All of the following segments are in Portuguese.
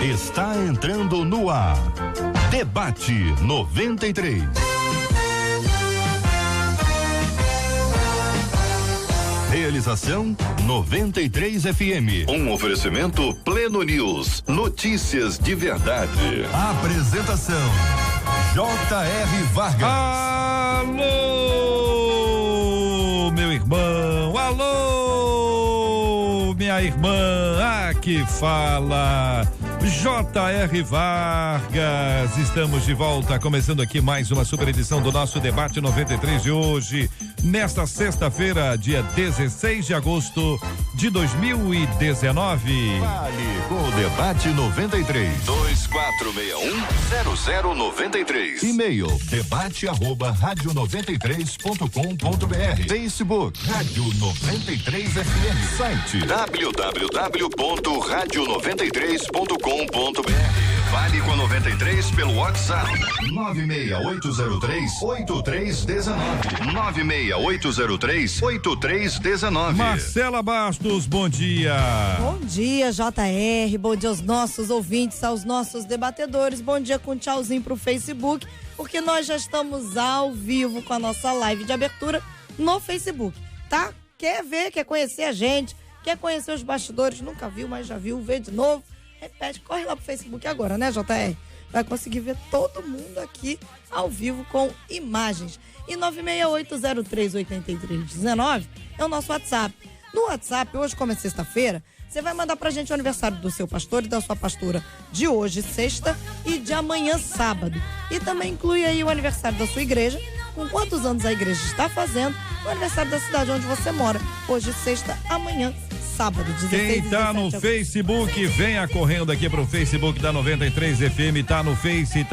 está entrando no ar. Debate 93. Realização 93 FM. Um oferecimento Pleno News. Notícias de verdade. Apresentação J.R. Vargas. Alô, meu irmão. Alô, minha irmã. Aqui fala J.R. Vargas. Estamos de volta, começando aqui mais uma super edição do nosso Debate 93 de hoje, nesta sexta-feira, dia 16 de agosto de 2019. Fale com o Debate 93. 2461-0093. E-mail debate@radio93.com.br. Facebook Rádio 93 FM. Site www.radio93.com.br. Fale com a 93 pelo WhatsApp 96803-8319. 96803-8319. Marcela Bastos, bom dia. Bom dia, JR, bom dia aos nossos ouvintes, aos nossos debatedores, bom dia com tchauzinho pro Facebook, porque nós já estamos ao vivo com a nossa live de abertura no Facebook, tá? Quer ver, quer conhecer a gente, quer conhecer os bastidores, nunca viu, mas já viu, vê de novo, repete, corre lá pro Facebook agora, né, JR? Vai conseguir ver todo mundo aqui ao vivo com imagens. E 968038319 é o nosso WhatsApp. No WhatsApp, hoje como é sexta-feira, você vai mandar pra gente o aniversário do seu pastor e da sua pastora de hoje, sexta, e de amanhã, sábado. E também inclui aí o aniversário da sua igreja, com quantos anos a igreja está fazendo, o aniversário da cidade onde você mora, hoje, sexta, amanhã, sábado, 16 Quem tá no Facebook, venha correndo aqui pro Facebook da 93 FM, tá no Face,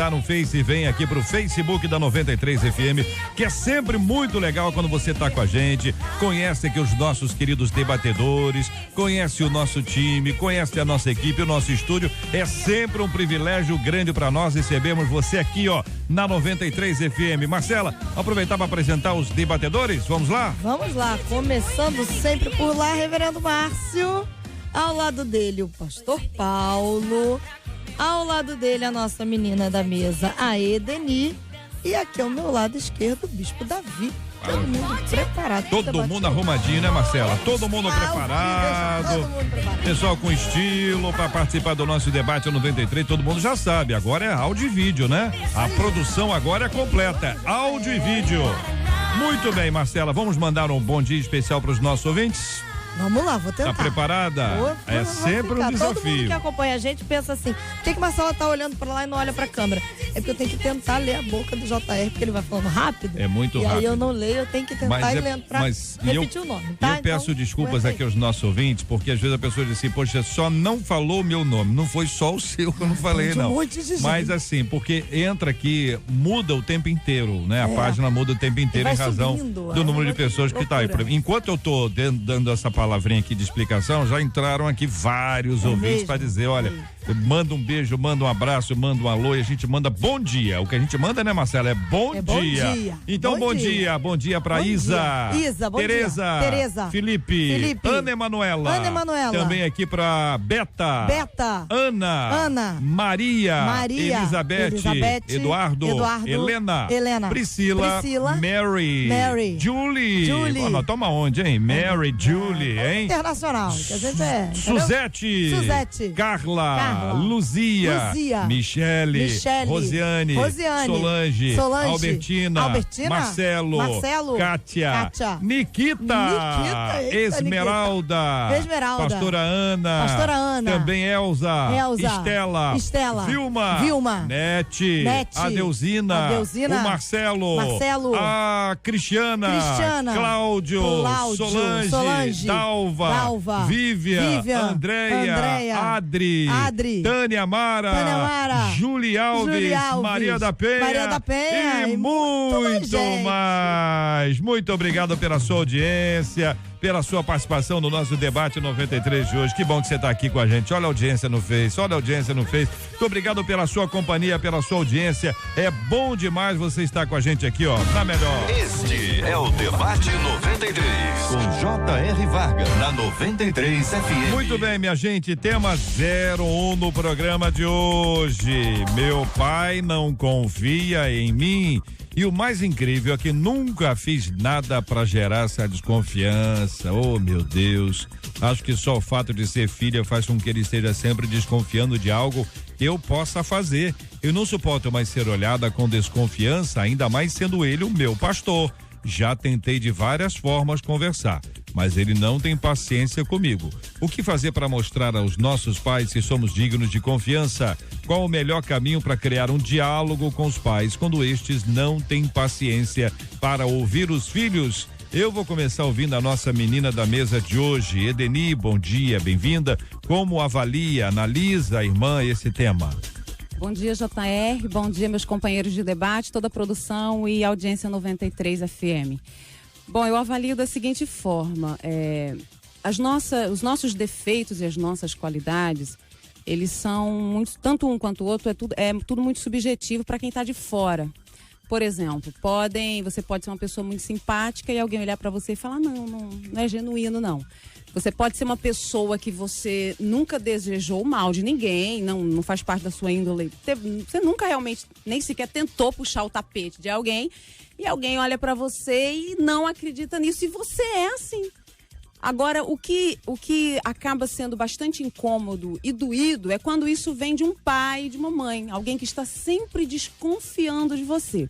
vem aqui pro Facebook da 93 FM, que é sempre muito legal quando você tá com a gente, conhece aqui os nossos queridos debatedores, conhece o nosso time, conhece a nossa equipe, o nosso estúdio, é sempre um privilégio grande para nós recebermos você aqui, ó, na 93 FM. Marcela, aproveitar para apresentar os debatedores, vamos lá? Vamos lá, começando sempre por lá, reverendo Márcio, ao lado dele o pastor Paulo, ao lado dele a nossa menina da mesa, a Edeni, e aqui ao meu lado esquerdo o bispo Davi. Todo mundo preparado. Todo mundo arrumadinho, né, Marcela? Todo mundo preparado. Pessoal com estilo para participar do nosso debate 93. Todo mundo já sabe. Agora é áudio e vídeo, né? A produção agora é completa. Áudio e vídeo. Muito bem, Marcela. Vamos mandar um bom dia especial para os nossos ouvintes? Vamos lá, vou tentar. Tá preparada? É sempre um desafio. Todo mundo que acompanha a gente pensa assim, por que Marcela tá olhando pra lá e não olha pra câmera? É porque eu tenho que tentar ler a boca do JR, porque ele vai falando rápido. É muito rápido. E aí eu não leio, eu tenho que tentar ir lendo pra repetir o nome, tá? Eu peço desculpas aqui aos nossos ouvintes, porque às vezes a pessoa diz assim, poxa, só não falou o meu nome, não foi só o seu que eu não falei, não. Mas assim, porque entra aqui, muda o tempo inteiro, né? A página muda o tempo inteiro em razão do número de pessoas que tá aí. Enquanto eu tô dando essa palavrinha aqui de explicação, já entraram aqui vários ouvintes para dizer, olha, manda um beijo, manda um abraço, manda um alô e a gente manda bom dia. O que a gente manda, né, Marcela? É bom dia. Então, bom dia pra Isa, bom Tereza, Felipe, Ana Emanuela. Também aqui pra Beta, Ana, Maria, Elizabeth, Eduardo, Helena, Priscila, Mary, Julie. Ó, toma onde, hein? Mary, Julie, hein? Internacional, que a gente é. Suzete, Carla, Luzia, Michele, Rosiane, Solange, Albertina, Marcelo, Kátia, Nikita, Esmeralda, Pastora Ana, também Elza, Estela, Vilma, Nete, Adeusina, o Marcelo, a Cristiana, Cláudio, Solange, Dalva, Vivian, Andréia, Adri, Tânia Mara, Júlia Alves, Maria da Penha e muito mais. Muito obrigado pela sua audiência, pela sua participação no nosso debate 93 de hoje. Que bom que você está aqui com a gente. Olha a audiência no Face, Muito obrigado pela sua companhia, pela sua audiência. É bom demais você estar com a gente aqui, ó, na melhor. Este É o Debate 93, com J.R. Vargas, na 93 FM. Muito bem, minha gente, tema 01 no programa de hoje. Meu pai não confia em mim. E o mais incrível é que nunca fiz nada para gerar essa desconfiança. Oh, meu Deus. Acho que só o fato de ser filha faz com que ele esteja sempre desconfiando de algo que eu possa fazer. Eu não suporto mais ser olhada com desconfiança, ainda mais sendo ele o meu pastor. Já tentei de várias formas conversar, mas ele não tem paciência comigo. O que fazer para mostrar aos nossos pais se somos dignos de confiança? Qual o melhor caminho para criar um diálogo com os pais quando estes não têm paciência para ouvir os filhos? Eu vou começar ouvindo a nossa menina da mesa de hoje. Edeni, bom dia, bem-vinda. Como avalia, analisa a irmã esse tema? Bom dia, JR. Bom dia, meus companheiros de debate, toda a produção e audiência 93 FM. Bom, eu avalio da seguinte forma: os nossos defeitos e as nossas qualidades, eles são muito, tanto um quanto o outro, é tudo muito subjetivo para quem está de fora. Por exemplo, você pode ser uma pessoa muito simpática e alguém olhar para você e falar, não é genuíno, não. Você pode ser uma pessoa que você nunca desejou o mal de ninguém, não faz parte da sua índole. Você nunca realmente, nem sequer tentou puxar o tapete de alguém, e alguém olha pra você e não acredita nisso, e você é assim. Agora, o que acaba sendo bastante incômodo e doído é quando isso vem de um pai e de uma mãe, alguém que está sempre desconfiando de você.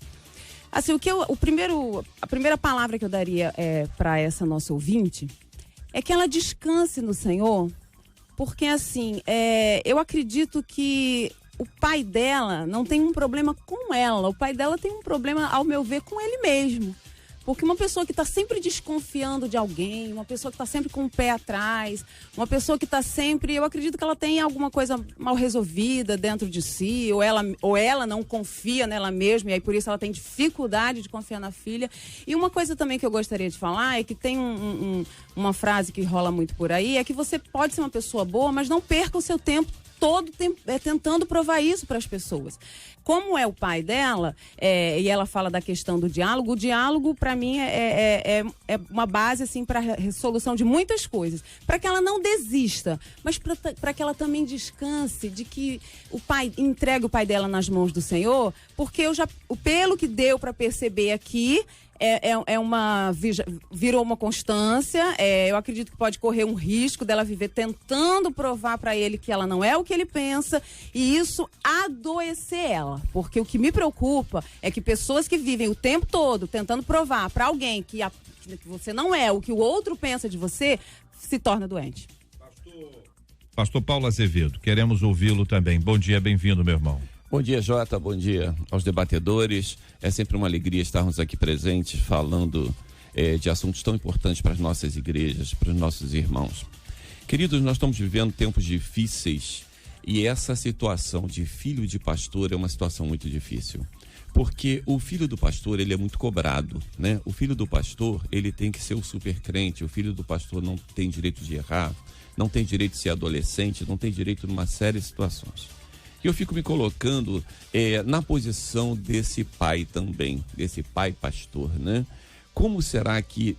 Assim, a primeira palavra que eu daria para essa nossa ouvinte é que ela descanse no Senhor, porque assim, eu acredito que o pai dela não tem um problema com ela, o pai dela tem um problema, ao meu ver, com ele mesmo. Porque uma pessoa que está sempre desconfiando de alguém, uma pessoa que está sempre com o pé atrás, uma pessoa que está sempre... Eu acredito que ela tem alguma coisa mal resolvida dentro de si, ou ela não confia nela mesma, e aí por isso ela tem dificuldade de confiar na filha. E uma coisa também que eu gostaria de falar é que tem uma frase que rola muito por aí, é que você pode ser uma pessoa boa, mas não perca o seu tempo todo tentando provar isso para as pessoas. Como é o pai dela, e ela fala da questão do diálogo, o diálogo para mim é uma base assim, para a resolução de muitas coisas, para que ela não desista, mas para que ela também descanse de que o pai entregue o pai dela nas mãos do Senhor, porque pelo que deu para perceber aqui, virou uma constância. Eu acredito que pode correr um risco dela viver tentando provar para ele que ela não é o que ele pensa, e isso adoecer ela, porque o que me preocupa é que pessoas que vivem o tempo todo tentando provar para alguém que você não é o que o outro pensa de você, se torna doente. Pastor Paulo Azevedo, queremos ouvi-lo também. Bom dia, bem-vindo, meu irmão. Bom dia, Jota, bom dia aos debatedores. É sempre uma alegria estarmos aqui presentes falando de assuntos tão importantes para as nossas igrejas, para os nossos irmãos. Queridos, nós estamos vivendo tempos difíceis e essa situação de filho de pastor é uma situação muito difícil. Porque o filho do pastor, ele é muito cobrado, né? O filho do pastor, ele tem que ser o super crente, o filho do pastor não tem direito de errar, não tem direito de ser adolescente, não tem direito de uma série de situações. Eu fico me colocando na posição desse pai também, desse pai pastor, né? Como será que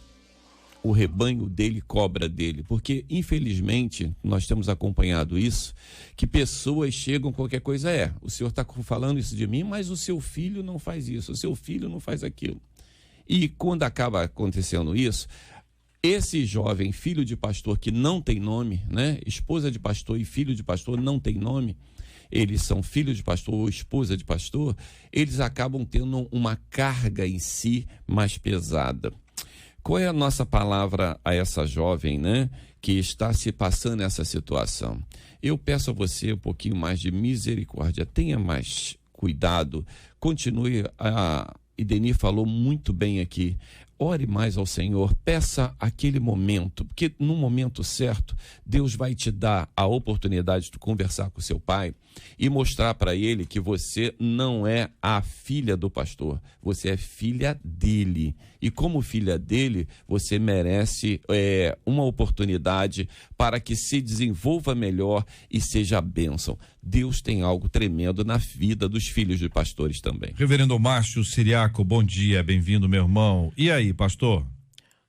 o rebanho dele cobra dele? Porque, infelizmente, nós temos acompanhado isso, que pessoas chegam, qualquer coisa o senhor está falando isso de mim, mas o seu filho não faz isso, o seu filho não faz aquilo. E quando acaba acontecendo isso, esse jovem filho de pastor que não tem nome, né? Esposa de pastor e filho de pastor não tem nome, eles são filhos de pastor ou esposa de pastor, eles acabam tendo uma carga em si mais pesada. Qual é a nossa palavra a essa jovem, né, que está se passando essa situação? Eu peço a você um pouquinho mais de misericórdia, tenha mais cuidado, continue, a Edeni falou muito bem aqui, ore mais ao Senhor, peça aquele momento, porque no momento certo, Deus vai te dar a oportunidade de conversar com seu pai e mostrar para ele que você não é a filha do pastor, você é filha dele. E como filha dele, você merece uma oportunidade para que se desenvolva melhor e seja bênção. Deus tem algo tremendo na vida dos filhos de pastores também. Reverendo Márcio Siriaco, bom dia, bem-vindo, meu irmão. E aí, pastor?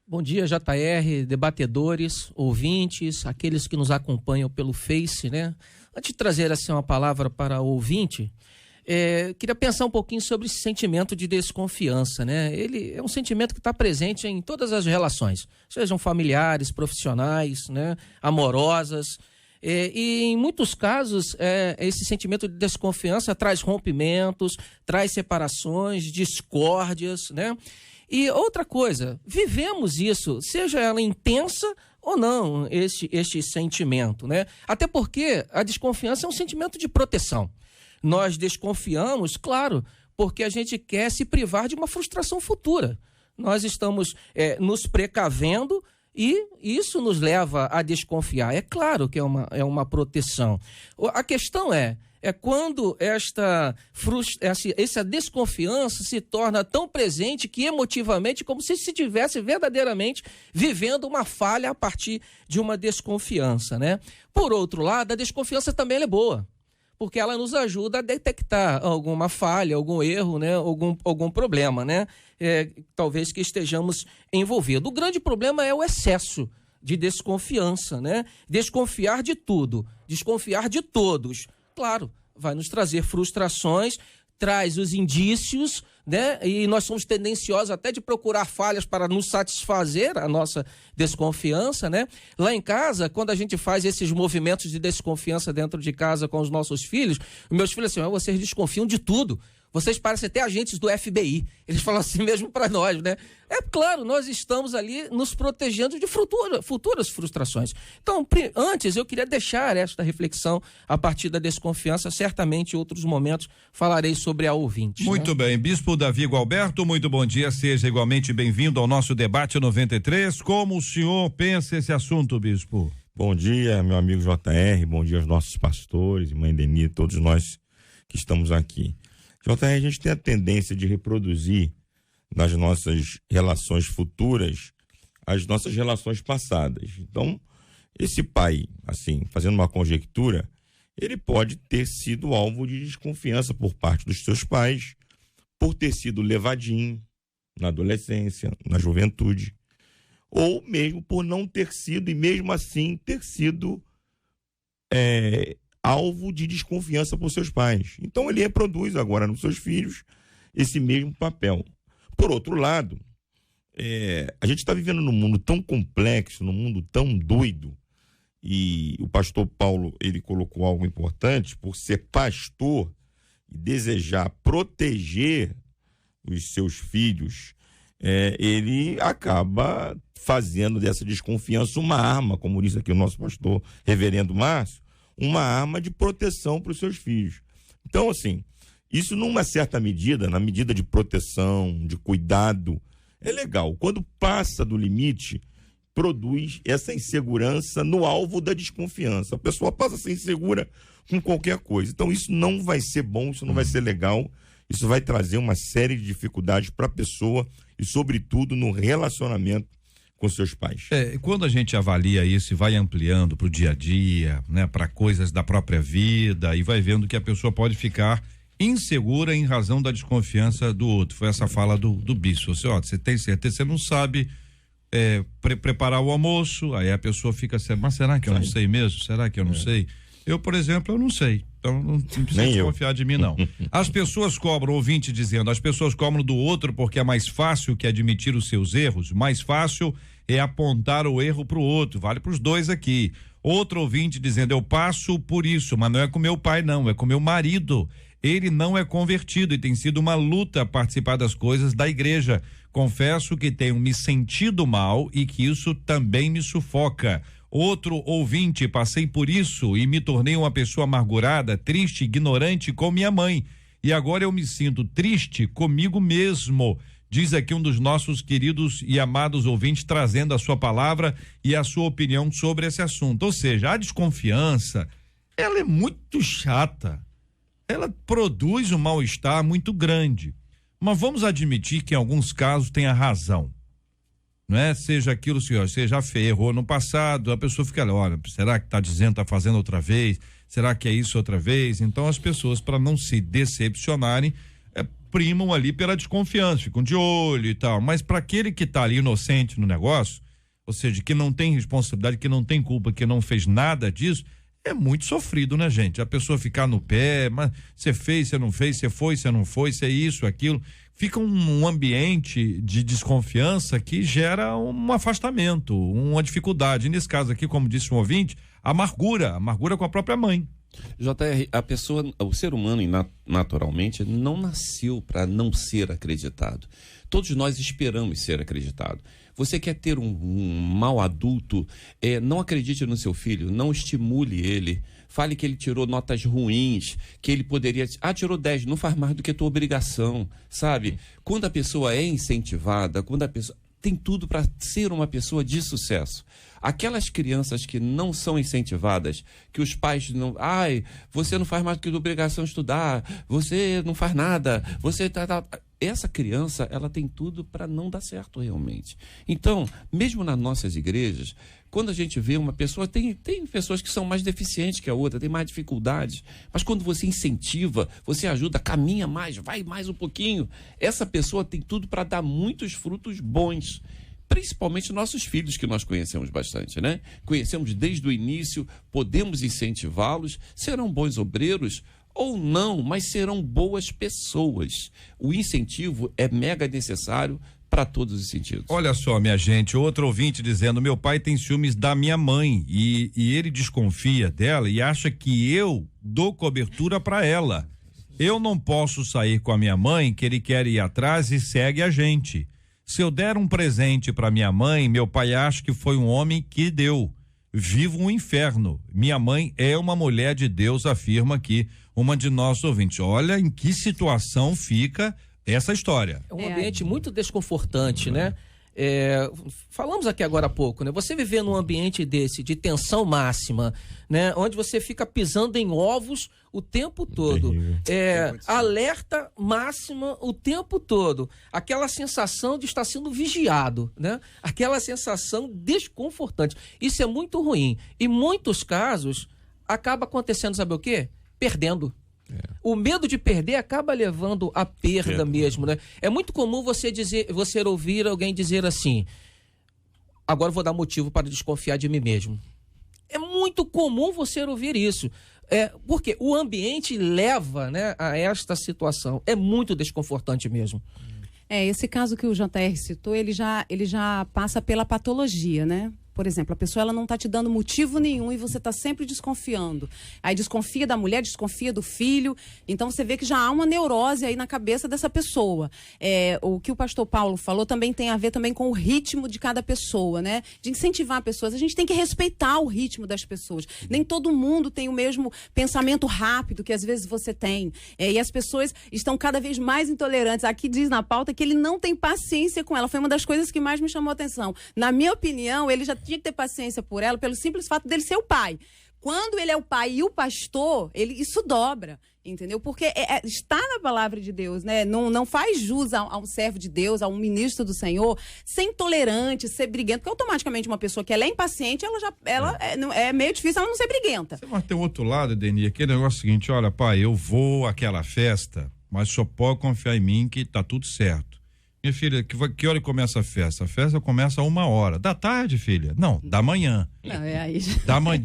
Bom dia, JR, debatedores, ouvintes, aqueles que nos acompanham pelo Face, né? Antes de trazer assim uma palavra para o ouvinte, queria pensar um pouquinho sobre esse sentimento de desconfiança, né? Ele é um sentimento que está presente em todas as relações, sejam familiares, profissionais, né? Amorosas. E em muitos casos, esse sentimento de desconfiança traz rompimentos, traz separações, discórdias, né? E outra coisa, vivemos isso, seja ela intensa ou não, este sentimento, né? Até porque a desconfiança é um sentimento de proteção. Nós desconfiamos, claro, porque a gente quer se privar de uma frustração futura. Nós estamos nos precavendo e isso nos leva a desconfiar. É claro que é uma proteção. A questão é quando essa desconfiança se torna tão presente que emotivamente, como se estivesse verdadeiramente vivendo uma falha a partir de uma desconfiança, né? Por outro lado, a desconfiança também é boa, porque ela nos ajuda a detectar alguma falha, algum erro, né? Algum problema, né? Talvez que estejamos envolvidos. O grande problema é o excesso de desconfiança, né? Desconfiar de tudo, desconfiar de todos. Claro, vai nos trazer frustrações, traz os indícios, né? E nós somos tendenciosos até de procurar falhas para nos satisfazer a nossa desconfiança, né? Lá em casa, quando a gente faz esses movimentos de desconfiança dentro de casa com os nossos filhos, os meus filhos assim, vocês desconfiam de tudo. Vocês parecem até agentes do FBI. Eles falam assim mesmo para nós, né? É claro, nós estamos ali nos protegendo de futuras frustrações. Então, antes eu queria deixar esta reflexão a partir da desconfiança. Certamente em outros momentos falarei sobre a ouvinte. Muito bem. Bispo Davi Gualberto, muito bom dia. Seja igualmente bem-vindo ao nosso debate 93. Como o senhor pensa esse assunto, bispo? Bom dia, meu amigo JR. Bom dia aos nossos pastores, mãe Deni, todos nós que estamos aqui. JR, a gente tem a tendência de reproduzir nas nossas relações futuras as nossas relações passadas. Então, esse pai, assim, fazendo uma conjectura, ele pode ter sido alvo de desconfiança por parte dos seus pais, por ter sido levadinho na adolescência, na juventude, ou mesmo por não ter sido, e mesmo assim ter sido alvo de desconfiança por seus pais. Então ele reproduz agora nos seus filhos esse mesmo papel. Por outro lado, a gente está vivendo num mundo tão complexo, num mundo tão doido, e o pastor Paulo, ele colocou algo importante, por ser pastor e desejar proteger os seus filhos, ele acaba fazendo dessa desconfiança uma arma, como disse aqui o nosso pastor reverendo Márcio, uma arma de proteção para os seus filhos. Então, assim, isso numa certa medida, na medida de proteção, de cuidado, é legal. Quando passa do limite, produz essa insegurança no alvo da desconfiança. A pessoa passa a ser insegura com qualquer coisa. Então, isso não vai ser bom, isso não vai ser legal. Isso vai trazer uma série de dificuldades para a pessoa e, sobretudo, no relacionamento com seus pais. Quando a gente avalia isso e vai ampliando para o dia a dia, né, para coisas da própria vida, e vai vendo que a pessoa pode ficar insegura em razão da desconfiança do outro. Foi essa fala do bispo. Você tem certeza, você não sabe preparar o almoço, aí a pessoa fica assim, mas será que eu não sei mesmo? Será que eu não sei? Eu, por exemplo, eu não sei. Então não precisa desconfiar de mim, não. As pessoas cobram, ouvinte dizendo, as pessoas cobram do outro porque é mais fácil que admitir os seus erros. Mais fácil é apontar o erro pro outro. Vale pros dois aqui. Outro ouvinte dizendo, eu passo por isso, mas não é com meu pai, não, é com meu marido. Ele não é convertido e tem sido uma luta participar das coisas da igreja. Confesso que tenho me sentido mal e que isso também me sufoca. Outro ouvinte, passei por isso e me tornei uma pessoa amargurada, triste, ignorante com minha mãe. E agora eu me sinto triste comigo mesmo. Diz aqui um dos nossos queridos e amados ouvintes, trazendo a sua palavra e a sua opinião sobre esse assunto. Ou seja, a desconfiança, ela é muito chata. Ela produz um mal-estar muito grande. Mas vamos admitir que em alguns casos tem a razão. Não é? Seja aquilo, senhor, você já errou no passado, a pessoa fica, olha, será que está dizendo, está fazendo outra vez? Será que é isso outra vez? Então as pessoas, para não se decepcionarem, primam ali pela desconfiança, ficam de olho e tal. Mas para aquele que está ali inocente no negócio, ou seja, que não tem responsabilidade, que não tem culpa, que não fez nada disso, é muito sofrido, né, gente? A pessoa ficar no pé, mas você fez, você não fez, você foi, você não foi, você é isso, aquilo. Fica um ambiente de desconfiança que gera um afastamento, uma dificuldade. Nesse caso aqui, como disse um ouvinte, amargura com a própria mãe. JR, a pessoa, o ser humano naturalmente não nasceu para não ser acreditado. Todos nós esperamos ser acreditado. Você quer ter um mau adulto, não acredite no seu filho, não estimule ele, fale que ele tirou notas ruins, que ele poderia... tirou 10, não faz mais do que a tua obrigação, sabe? Quando a pessoa é incentivada, quando a pessoa... tem tudo para ser uma pessoa de sucesso. Aquelas crianças que não são incentivadas, que os pais não... você não faz mais do que a tua obrigação estudar, você não faz nada, você essa criança, ela tem tudo para não dar certo realmente. Então, mesmo nas nossas igrejas, quando a gente vê uma pessoa, tem pessoas que são mais deficientes que a outra, tem mais dificuldades, mas quando você incentiva, você ajuda, caminha mais, vai mais um pouquinho, essa pessoa tem tudo para dar muitos frutos bons. Principalmente nossos filhos, que nós conhecemos bastante, né? Conhecemos desde o início, podemos incentivá-los, serão bons obreiros ou não, mas serão boas pessoas. O incentivo é mega necessário para todos os sentidos. Olha só, minha gente, outro ouvinte dizendo: meu pai tem ciúmes da minha mãe e ele desconfia dela e acha que eu dou cobertura para ela. Eu não posso sair com a minha mãe, que ele quer ir atrás e segue a gente. Se eu der um presente para minha mãe, meu pai acha que foi um homem que deu. Vivo um inferno. Minha mãe é uma mulher de Deus, afirma aqui uma de nossos ouvintes. Olha em que situação fica essa história. É um ambiente muito desconfortante, né? Falamos aqui agora há pouco, né? Você viver num ambiente desse, de tensão máxima, né? Onde você fica pisando em ovos o tempo todo, alerta máxima o tempo todo, aquela sensação de estar sendo vigiado, né? Aquela sensação desconfortante. Isso é muito ruim. Em muitos casos, acaba acontecendo, sabe o quê? Perdendo. O medo de perder acaba levando à perda mesmo, né? É muito comum você ouvir alguém dizer assim: agora eu vou dar motivo para desconfiar de mim mesmo. É muito comum você ouvir isso. Porque o ambiente leva, né, a esta situação. É muito desconfortante mesmo. Esse caso que o JR citou, ele já passa pela patologia, né? Por exemplo, a pessoa ela não está te dando motivo nenhum e você está sempre desconfiando. Aí desconfia da mulher, desconfia do filho. Então você vê que já há uma neurose aí na cabeça dessa pessoa. O que o pastor Paulo falou também tem a ver também com o ritmo de cada pessoa, né? De incentivar pessoas. A gente tem que respeitar o ritmo das pessoas. Nem todo mundo tem o mesmo pensamento rápido que às vezes você tem. E as pessoas estão cada vez mais intolerantes. Aqui diz na pauta que ele não tem paciência com ela. Foi uma das coisas que mais me chamou a atenção. Na minha opinião, ele já tinha que ter paciência por ela pelo simples fato dele ser o pai. Quando ele é o pai e o pastor, isso dobra, entendeu? Porque está na palavra de Deus, né? Não faz jus a um servo de Deus, a um ministro do Senhor, ser intolerante, ser briguento, porque automaticamente uma pessoa que ela é impaciente, é meio difícil ela não ser briguenta. Mas tem outro lado, Deni, aquele negócio seguinte: olha, pai, eu vou àquela festa, mas só pode confiar em mim que tá tudo certo. Minha filha, que hora começa a festa? A festa começa a 1h. Da tarde, filha? Não, da manhã. Não, aí.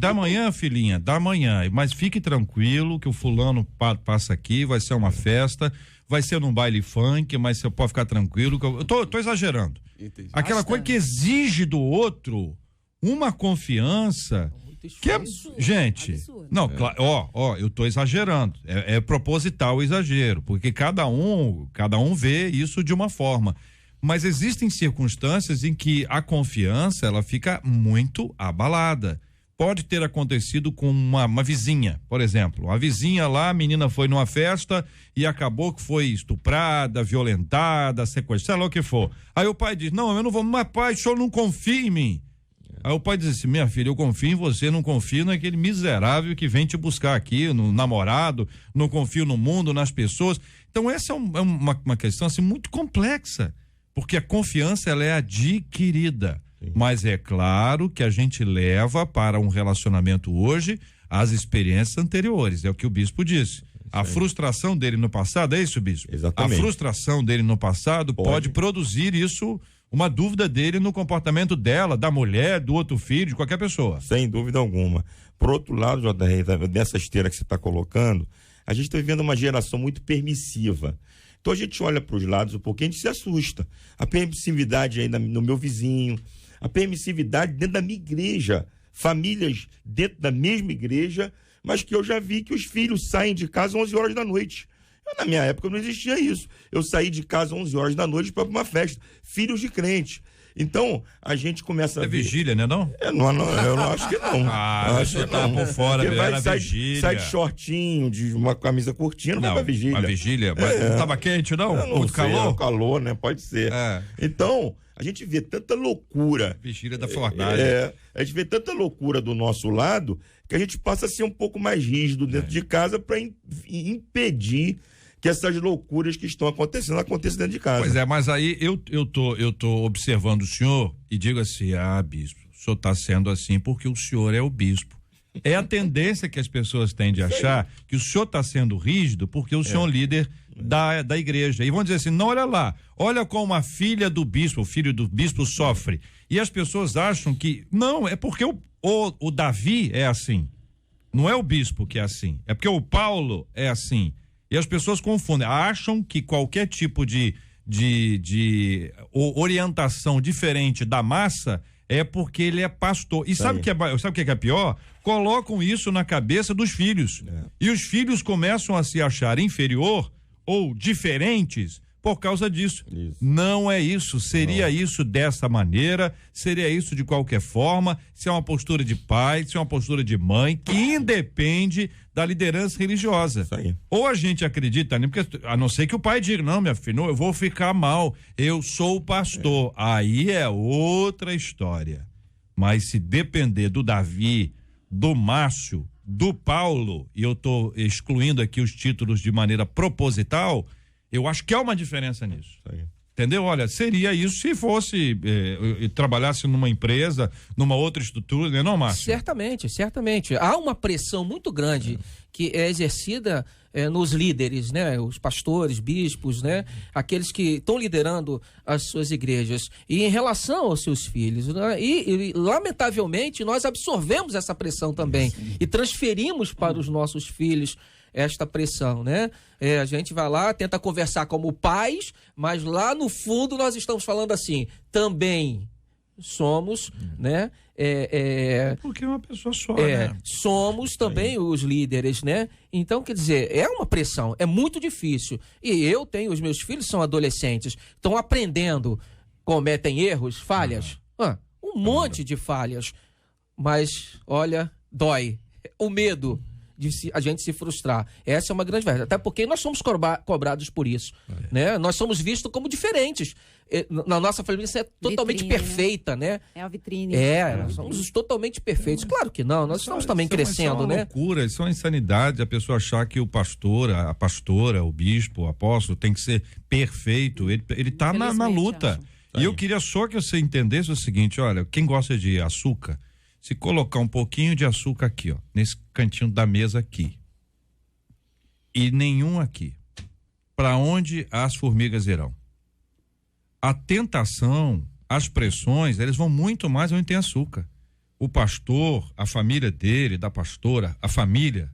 Da manhã, filhinha, da manhã. Mas fique tranquilo que o fulano passa aqui, vai ser uma festa, vai ser num baile funk, mas você pode ficar tranquilo. Que eu tô exagerando. Entendi. Aquela coisa que exige do outro uma confiança. Que gente, não, eu tô exagerando, é proposital o exagero, porque cada um vê isso de uma forma, mas existem circunstâncias em que a confiança ela fica muito abalada. Pode ter acontecido com uma vizinha, por exemplo, a vizinha lá, a menina foi numa festa e acabou que foi estuprada, violentada, sequestrada, o que for. Aí o pai diz: não, eu não vou, mas pai, o senhor não confia em mim. Aí o pai diz assim: minha filha, eu confio em você, não confio naquele miserável que vem te buscar aqui, no namorado, não confio no mundo, nas pessoas. Então essa é uma questão assim muito complexa, porque a confiança ela é adquirida. Sim. Mas é claro que a gente leva para um relacionamento hoje as experiências anteriores, é o que o bispo disse. A frustração dele no passado, é isso, bispo? Exatamente. A frustração dele no passado pode produzir isso, uma dúvida dele no comportamento dela, da mulher, do outro filho, de qualquer pessoa. Sem dúvida alguma. Por outro lado, JR, dessa esteira que você está colocando, a gente está vivendo uma geração muito permissiva. Então a gente olha para os lados um pouquinho, a gente se assusta. A permissividade aí no meu vizinho, a permissividade dentro da minha igreja, famílias dentro da mesma igreja, mas que eu já vi que os filhos saem de casa 11 horas da noite. Na minha época não existia isso. Eu saí de casa 11 horas da noite para uma festa. Filhos de crente. Então, a gente começa a ver... vigília, né, não? Eu não acho que não. Acho que tá por fora, vigília. Sai de shortinho, de uma camisa curtinha, não vai pra vigília. Uma vigília, mas não tava quente, não? Muito calor? Calor, né? Pode ser. Então, a gente vê tanta loucura. Vigília da fornalha. A gente vê tanta loucura do nosso lado que a gente passa a ser um pouco mais rígido dentro de casa para impedir que essas loucuras que estão acontecendo aconteçam dentro de casa. Pois é, mas aí eu tô observando o senhor e digo assim, bispo, o senhor está sendo assim porque o senhor é o bispo. É a tendência que as pessoas têm de achar que o senhor está sendo rígido porque o senhor é o líder da igreja. E vão dizer assim, não, olha lá, olha como a filha do bispo, o filho do bispo sofre. E as pessoas acham que, não, é porque o Davi é assim. Não é o bispo que é assim, é porque o Paulo é assim. E as pessoas confundem, acham que qualquer tipo de orientação diferente da massa é porque ele é pastor. E sabe o que é pior? Colocam isso na cabeça dos filhos. E os filhos começam a se achar inferior ou diferentes por causa disso. Não é isso. Seria isso dessa maneira, seria isso de qualquer forma, se é uma postura de pai, se é uma postura de mãe, que independe da liderança religiosa. Ou a gente acredita, porque, a não ser que o pai diga, não, minha filha, não, eu vou ficar mal, eu sou o pastor. Aí é outra história. Mas se depender do Davi, do Márcio, do Paulo, e eu estou excluindo aqui os títulos de maneira proposital, eu acho que há uma diferença nisso. Entendeu? Olha, seria isso se fosse trabalhasse numa empresa, numa outra estrutura, né, não, Márcio? Certamente. Há uma pressão muito grande que é exercida nos líderes, né? Os pastores, bispos, né? Aqueles que estão liderando as suas igrejas. E em relação aos seus filhos, né? E lamentavelmente, nós absorvemos essa pressão também e transferimos para os nossos filhos esta pressão, né? A gente vai lá, tenta conversar como pais, mas lá no fundo nós estamos falando assim, também somos, né? Porque é uma pessoa só, né? Somos também os líderes, né? Então, quer dizer, é uma pressão, é muito difícil. E os meus filhos são adolescentes, estão aprendendo, cometem erros, falhas, um monte de falhas, mas, olha, dói. O medo de a gente se frustrar. Essa é uma grande verdade. Até porque nós somos cobrados por isso. Né? Nós somos vistos como diferentes. Na nossa família isso é totalmente perfeita, né? É a vitrine. Nós somos totalmente perfeitos. Claro que não, nós estamos também crescendo, isso é uma loucura, isso é uma insanidade, a pessoa achar que o pastor, a pastora, o bispo, o apóstolo tem que ser perfeito. Ele tá na luta. E eu queria só que você entendesse o seguinte, olha, quem gosta de açúcar, se colocar um pouquinho de açúcar aqui, nesse cantinho da mesa aqui, e nenhum aqui, para onde as formigas irão? A tentação, as pressões, eles vão muito mais onde tem açúcar. O pastor, a família dele, da pastora, a família,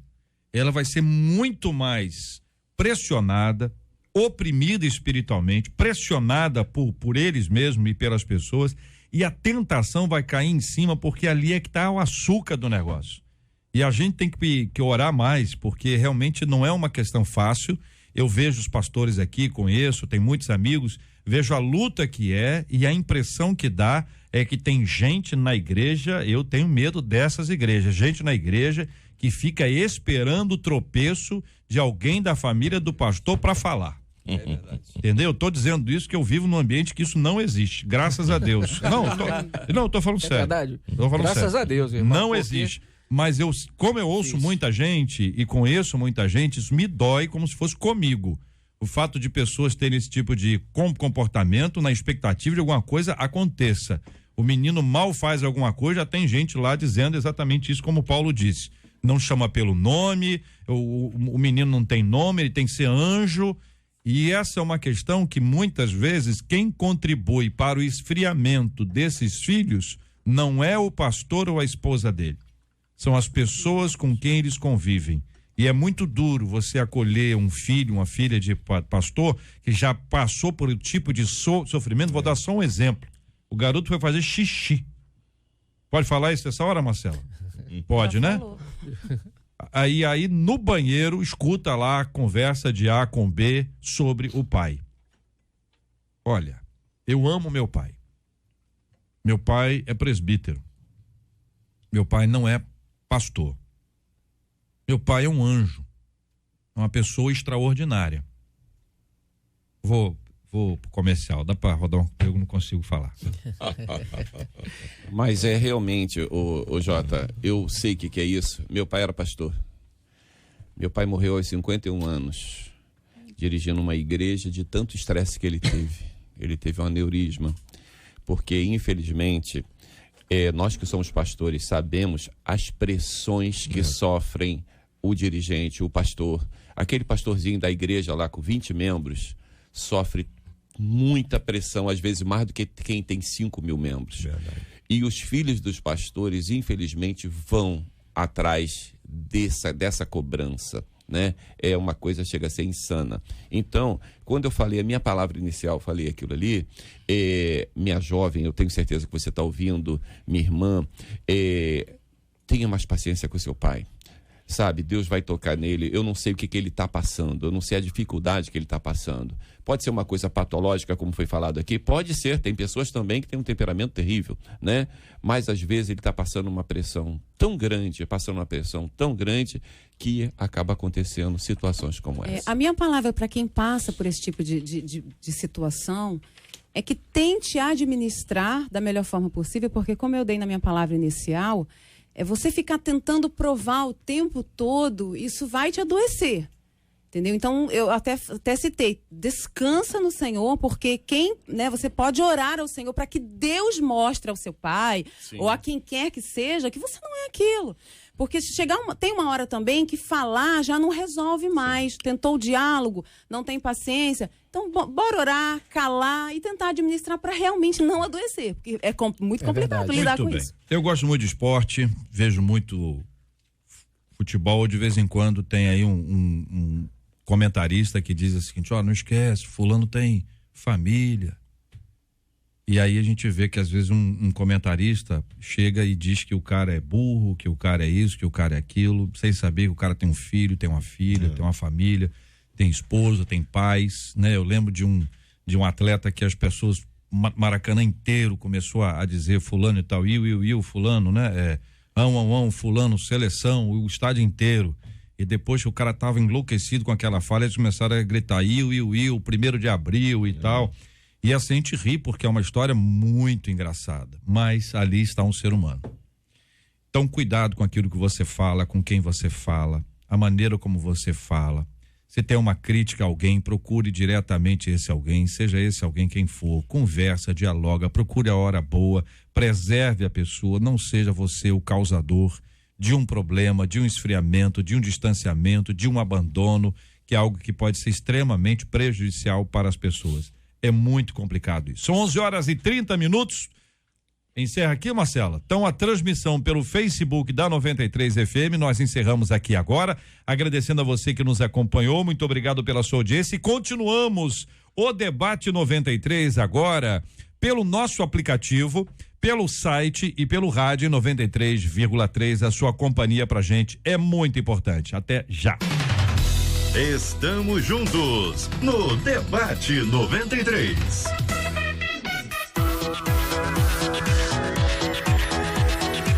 ela vai ser muito mais pressionada, oprimida espiritualmente, pressionada por eles mesmos e pelas pessoas, e a tentação vai cair em cima, porque ali é que está o açúcar do negócio. E a gente tem que orar mais, porque realmente não é uma questão fácil. Eu vejo os pastores aqui, conheço, tem muitos amigos, vejo a luta que é, e a impressão que dá é que tem gente na igreja, eu tenho medo dessas igrejas, gente na igreja que fica esperando o tropeço de alguém da família do pastor para falar. É verdade. Entendeu? Tô dizendo isso que eu vivo num ambiente que isso não existe, graças a Deus. Não, tô falando sério. É verdade. Graças a Deus, irmão. Não existe. Mas como eu ouço muita gente e conheço muita gente, isso me dói como se fosse comigo. O fato de pessoas terem esse tipo de comportamento na expectativa de alguma coisa aconteça. O menino mal faz alguma coisa, já tem gente lá dizendo exatamente isso, como o Paulo disse. não chama pelo nome, o menino não tem nome, ele tem que ser anjo. E essa é uma questão que muitas vezes quem contribui para o esfriamento desses filhos não é o pastor ou a esposa dele. São as pessoas com quem eles convivem. E é muito duro você acolher um filho, uma filha de pastor que já passou por um tipo de sofrimento. Vou dar só um exemplo. O garoto foi fazer xixi. Pode falar isso nessa hora, Marcela? Pode, né? Aí no banheiro escuta lá a conversa de A com B sobre o pai. Olha, eu amo meu pai. Meu pai é presbítero. Meu pai não é pastor. Meu pai é um anjo. É uma pessoa extraordinária. Vou pro comercial. Dá para rodar eu não consigo falar. Mas é realmente, o Jota, eu sei o que é isso. Meu pai era pastor. Meu pai morreu aos 51 anos, dirigindo uma igreja de tanto estresse que ele teve. Ele teve um aneurisma, porque infelizmente, nós que somos pastores sabemos as pressões que sofrem o dirigente, o pastor. Aquele pastorzinho da igreja lá com 20 membros sofre muita pressão, às vezes mais do que quem tem 5.000 membros. Verdade. E os filhos dos pastores, infelizmente, vão atrás dessa cobrança, né? É uma coisa, chega a ser insana. Então, quando eu falei a minha palavra inicial, falei aquilo ali, minha jovem, eu tenho certeza que você está ouvindo, minha irmã, tenha mais paciência com seu pai. Sabe, Deus vai tocar nele, eu não sei o que ele está passando, eu não sei a dificuldade que ele está passando. Pode ser uma coisa patológica, como foi falado aqui, pode ser, tem pessoas também que têm um temperamento terrível, né? Mas às vezes ele está passando uma pressão tão grande, que acaba acontecendo situações como essa. A minha palavra para quem passa por esse tipo de situação é que tente administrar da melhor forma possível, porque como eu dei na minha palavra inicial, você ficar tentando provar o tempo todo, isso vai te adoecer, entendeu? Então, eu até citei, descansa no Senhor, porque você pode orar ao Senhor para que Deus mostre ao seu pai, sim, ou a quem quer que seja, que você não é aquilo. Porque tem uma hora também que falar já não resolve mais. Sim. Tentou o diálogo, não tem paciência. Então, bora orar, calar e tentar administrar para realmente não adoecer. Porque é muito complicado lidar com isso. Eu gosto muito de esporte, vejo muito futebol. De vez em quando tem aí um comentarista que diz o seguinte: não esquece, fulano tem família. E aí a gente vê que às vezes um comentarista chega e diz que o cara é burro, que o cara é isso, que o cara é aquilo, sem saber que o cara tem um filho, tem uma filha, tem uma família, tem esposa, tem pais, né? Eu lembro de um atleta que as pessoas, Maracanã inteiro começou a dizer fulano e tal, fulano, né? Fulano, seleção, o estádio inteiro. E depois que o cara tava enlouquecido com aquela fala, eles começaram a gritar 1º de abril e tal. E assim a gente ri porque é uma história muito engraçada, mas ali está um ser humano. Então cuidado com aquilo que você fala, com quem você fala, a maneira como você fala. Se tem uma crítica a alguém, procure diretamente esse alguém, seja esse alguém quem for, conversa, dialoga, procure a hora boa, preserve a pessoa, não seja você o causador de um problema, de um esfriamento, de um distanciamento, de um abandono, que é algo que pode ser extremamente prejudicial para as pessoas. É muito complicado isso. São 11h30. Encerra aqui, Marcela. Então, a transmissão pelo Facebook da 93 FM, nós encerramos aqui agora, agradecendo a você que nos acompanhou, muito obrigado pela sua audiência e continuamos o Debate 93 agora pelo nosso aplicativo, pelo site e pelo rádio 93,3. A sua companhia pra gente é muito importante. Até já. Estamos juntos no Debate 93.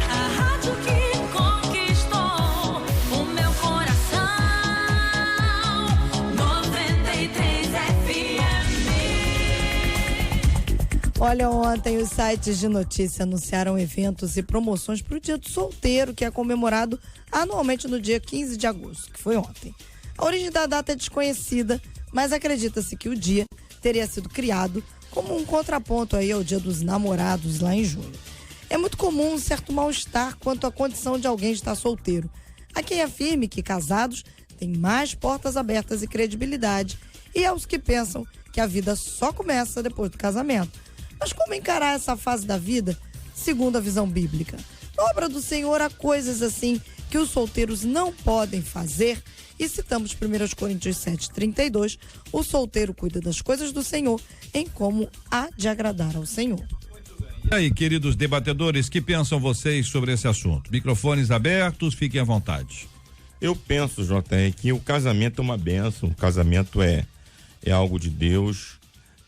A rádio que conquistou o meu coração, 93 FM. Olha, ontem os sites de notícia anunciaram eventos e promoções para o Dia do Solteiro, que é comemorado anualmente no dia 15 de agosto, que foi ontem. A origem da data é desconhecida, mas acredita-se que o dia teria sido criado como um contraponto aí ao Dia dos Namorados lá em junho. É muito comum um certo mal-estar quanto à condição de alguém estar solteiro. Há quem afirme que casados têm mais portas abertas e credibilidade, e aos que pensam que a vida só começa depois do casamento. Mas como encarar essa fase da vida segundo a visão bíblica? Na obra do Senhor há coisas assim que os solteiros não podem fazer, e citamos 1 Coríntios 7:32, o solteiro cuida das coisas do Senhor em como há de agradar ao Senhor. E aí, queridos debatedores, que pensam vocês sobre esse assunto? Microfones abertos, fiquem à vontade. Eu penso, JR, que o casamento é uma bênção, o casamento é algo de Deus,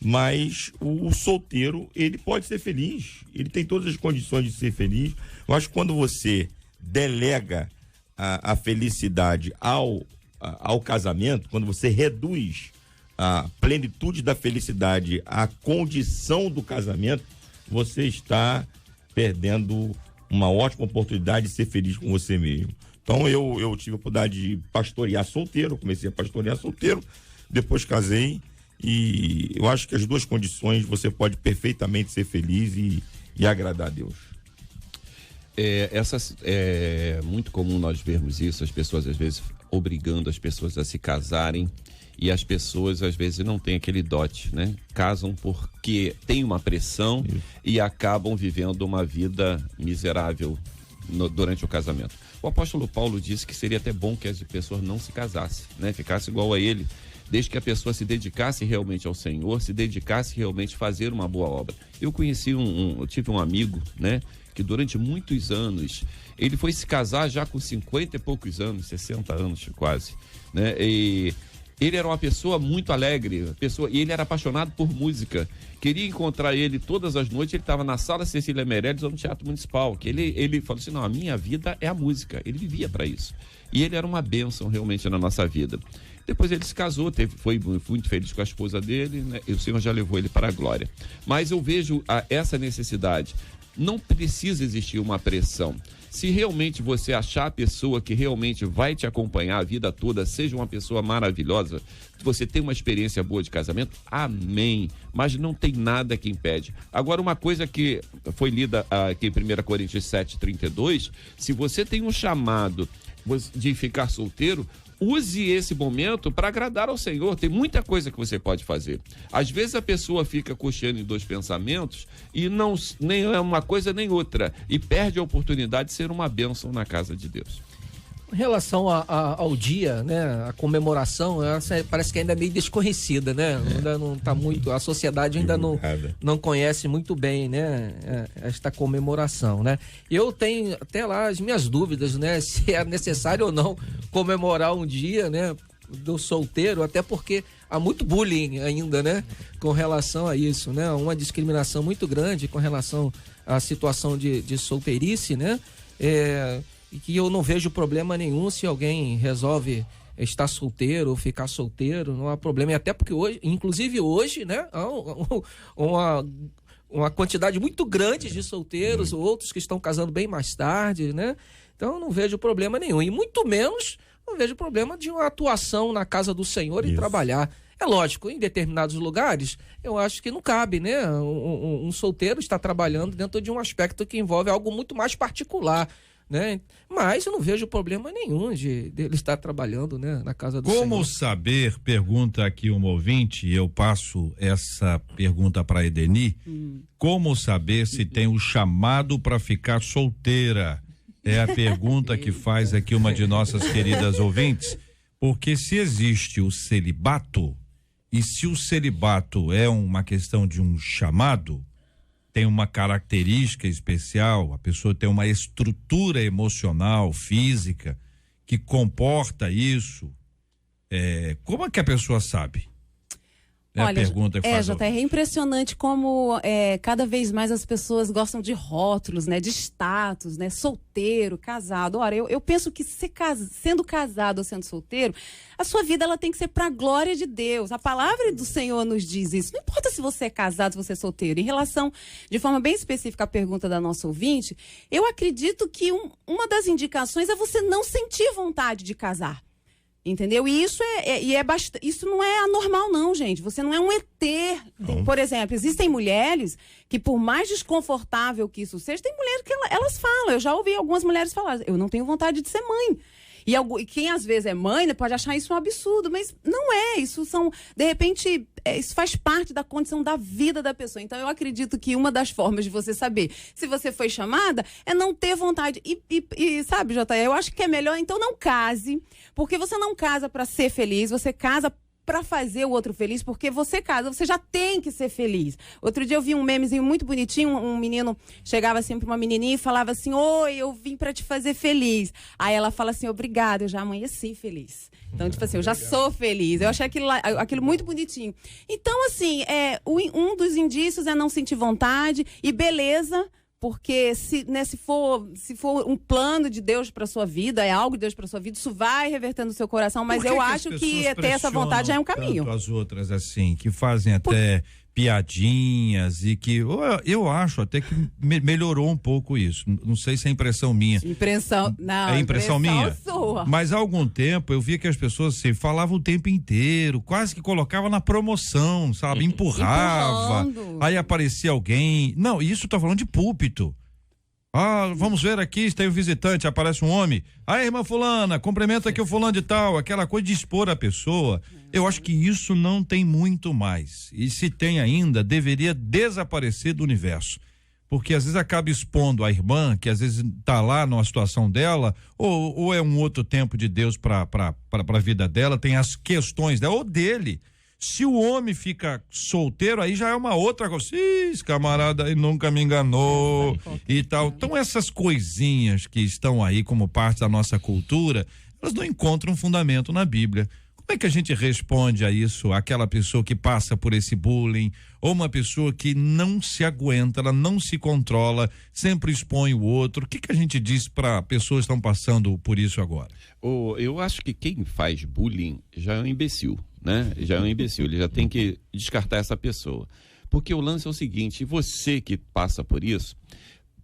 mas o solteiro, ele pode ser feliz, ele tem todas as condições de ser feliz. Eu acho que quando você delega a felicidade ao casamento, quando você reduz a plenitude da felicidade à condição do casamento, você está perdendo uma ótima oportunidade de ser feliz com você mesmo. Então eu tive a oportunidade de pastorear solteiro, comecei a pastorear solteiro, depois casei, e eu acho que as duas condições você pode perfeitamente ser feliz e agradar a Deus. É muito comum nós vermos isso, as pessoas às vezes obrigando as pessoas a se casarem, e as pessoas às vezes não têm aquele dote, né? Casam porque tem uma pressão e acabam vivendo uma vida miserável durante o casamento. O apóstolo Paulo disse que seria até bom que as pessoas não se casassem, né? Ficasse igual a ele, desde que a pessoa se dedicasse realmente ao Senhor, se dedicasse realmente a fazer uma boa obra. Eu conheci eu tive um amigo, né? Que durante muitos anos, ele foi se casar já com 50 e poucos anos, 60 anos quase, né? E ele era uma pessoa muito alegre, e ele era apaixonado por música. Queria encontrar ele todas as noites, ele estava na Sala Cecília Meirelles ou no Teatro Municipal, que ele falou assim, não, a minha vida é a música, ele vivia para isso. E ele era uma bênção realmente na nossa vida. Depois ele se casou, foi muito feliz com a esposa dele, né? E o Senhor já levou ele para a glória. Mas eu vejo essa necessidade. Não precisa existir uma pressão. Se realmente você achar a pessoa que realmente vai te acompanhar a vida toda, seja uma pessoa maravilhosa, você tem uma experiência boa de casamento, amém. Mas não tem nada que impede. Agora, uma coisa que foi lida aqui em 1 Coríntios 7:32, se você tem um chamado de ficar solteiro, use esse momento para agradar ao Senhor. Tem muita coisa que você pode fazer. Às vezes a pessoa fica cocheando em dois pensamentos e nem é uma coisa nem outra, e perde a oportunidade de ser uma bênção na casa de Deus. Em relação ao dia, né, a comemoração, essa parece que ainda é meio desconhecida, né? Ainda não está muito, a sociedade ainda não conhece muito bem, né, esta comemoração, né? Eu tenho até lá as minhas dúvidas, né, se é necessário ou não comemorar um dia, né, do solteiro, até porque há muito bullying ainda, né, com relação a isso, né? Uma discriminação muito grande com relação à situação de solteirice, né? E que eu não vejo problema nenhum se alguém resolve estar solteiro ou ficar solteiro, não há problema. E até porque hoje, inclusive hoje, né, há uma quantidade muito grande de solteiros, outros que estão casando bem mais tarde, né? Então eu não vejo problema nenhum. E muito menos não vejo problema de uma atuação na casa do Senhor e trabalhar. É lógico, em determinados lugares, eu acho que não cabe, né? Um solteiro está trabalhando dentro de um aspecto que envolve algo muito mais particular, né? Mas eu não vejo problema nenhum de ele estar trabalhando, né, na casa do Senhor. Como saber, pergunta aqui um ouvinte, e eu passo essa pergunta para Edeni, como saber se tem o chamado para ficar solteira? É a pergunta que faz aqui uma de nossas queridas ouvintes, porque se existe o celibato, e se o celibato é uma questão de um chamado, tem uma característica especial, a pessoa tem uma estrutura emocional, física, que comporta isso. Como é que a pessoa sabe? É Olha, a pergunta que faz. JR, é impressionante como cada vez mais as pessoas gostam de rótulos, né? De status, né? Solteiro, casado. Ora, eu penso que sendo casado ou sendo solteiro, a sua vida ela tem que ser para a glória de Deus. A palavra do Senhor nos diz isso. Não importa se você é casado, se você é solteiro. Em relação, de forma bem específica, à pergunta da nossa ouvinte, eu acredito que uma das indicações é você não sentir vontade de casar. Entendeu? E isso isso não é anormal, não, gente. Você não é um ET. Por exemplo, existem mulheres que, por mais desconfortável que isso seja, tem mulheres que elas falam. Eu já ouvi algumas mulheres falar, eu não tenho vontade de ser mãe. E quem às vezes é mãe, né, pode achar isso um absurdo, mas não é. Isso são, de repente, isso faz parte da condição da vida da pessoa. Então, eu acredito que uma das formas de você saber se você foi chamada é não ter vontade. E sabe, JR, eu acho que é melhor, então, não case, porque você não casa para ser feliz, você casa para fazer o outro feliz, porque você casa, você já tem que ser feliz. Outro dia eu vi um memezinho muito bonitinho, um menino chegava assim pra uma menininha e falava assim: oi, eu vim para te fazer feliz. Aí ela fala assim: obrigada, eu já amanheci feliz. Então, tipo assim, eu já sou feliz. Eu achei aquilo muito bonitinho. Então, assim, um dos indícios é não sentir vontade e beleza. Porque se for um plano de Deus para sua vida, é algo de Deus para sua vida, isso vai revertendo no seu coração, mas eu acho que ter essa vontade já é um caminho. As outras assim, que fazem até piadinhas e que eu acho até que melhorou um pouco isso. Não sei se é impressão minha. Não, é impressão minha. Sua. Mas há algum tempo eu via que as pessoas assim, falavam o tempo inteiro, quase que colocava na promoção, sabe? Empurrava. Aí aparecia alguém. Não, isso tá falando de púlpito. Vamos ver aqui, tem um visitante, aparece um homem. Irmã fulana, cumprimenta aqui o fulano de tal, aquela coisa de expor a pessoa. Eu acho que isso não tem muito mais. E se tem ainda, deveria desaparecer do universo. Porque às vezes acaba expondo a irmã, que às vezes tá lá numa situação dela, ou é um outro tempo de Deus para a vida dela, tem as questões dela, ou dele. Se o homem fica solteiro, aí já é uma outra coisa. Esse camarada aí nunca me enganou e tal. Então essas coisinhas que estão aí como parte da nossa cultura, elas não encontram fundamento na Bíblia. Como é que a gente responde a isso, aquela pessoa que passa por esse bullying, ou uma pessoa que não se aguenta, ela não se controla, sempre expõe o outro? O que a gente diz para pessoas que estão passando por isso agora? Eu acho que quem faz bullying já é um imbecil, né? Já é um imbecil, ele já tem que descartar essa pessoa. Porque o lance é o seguinte: você que passa por isso,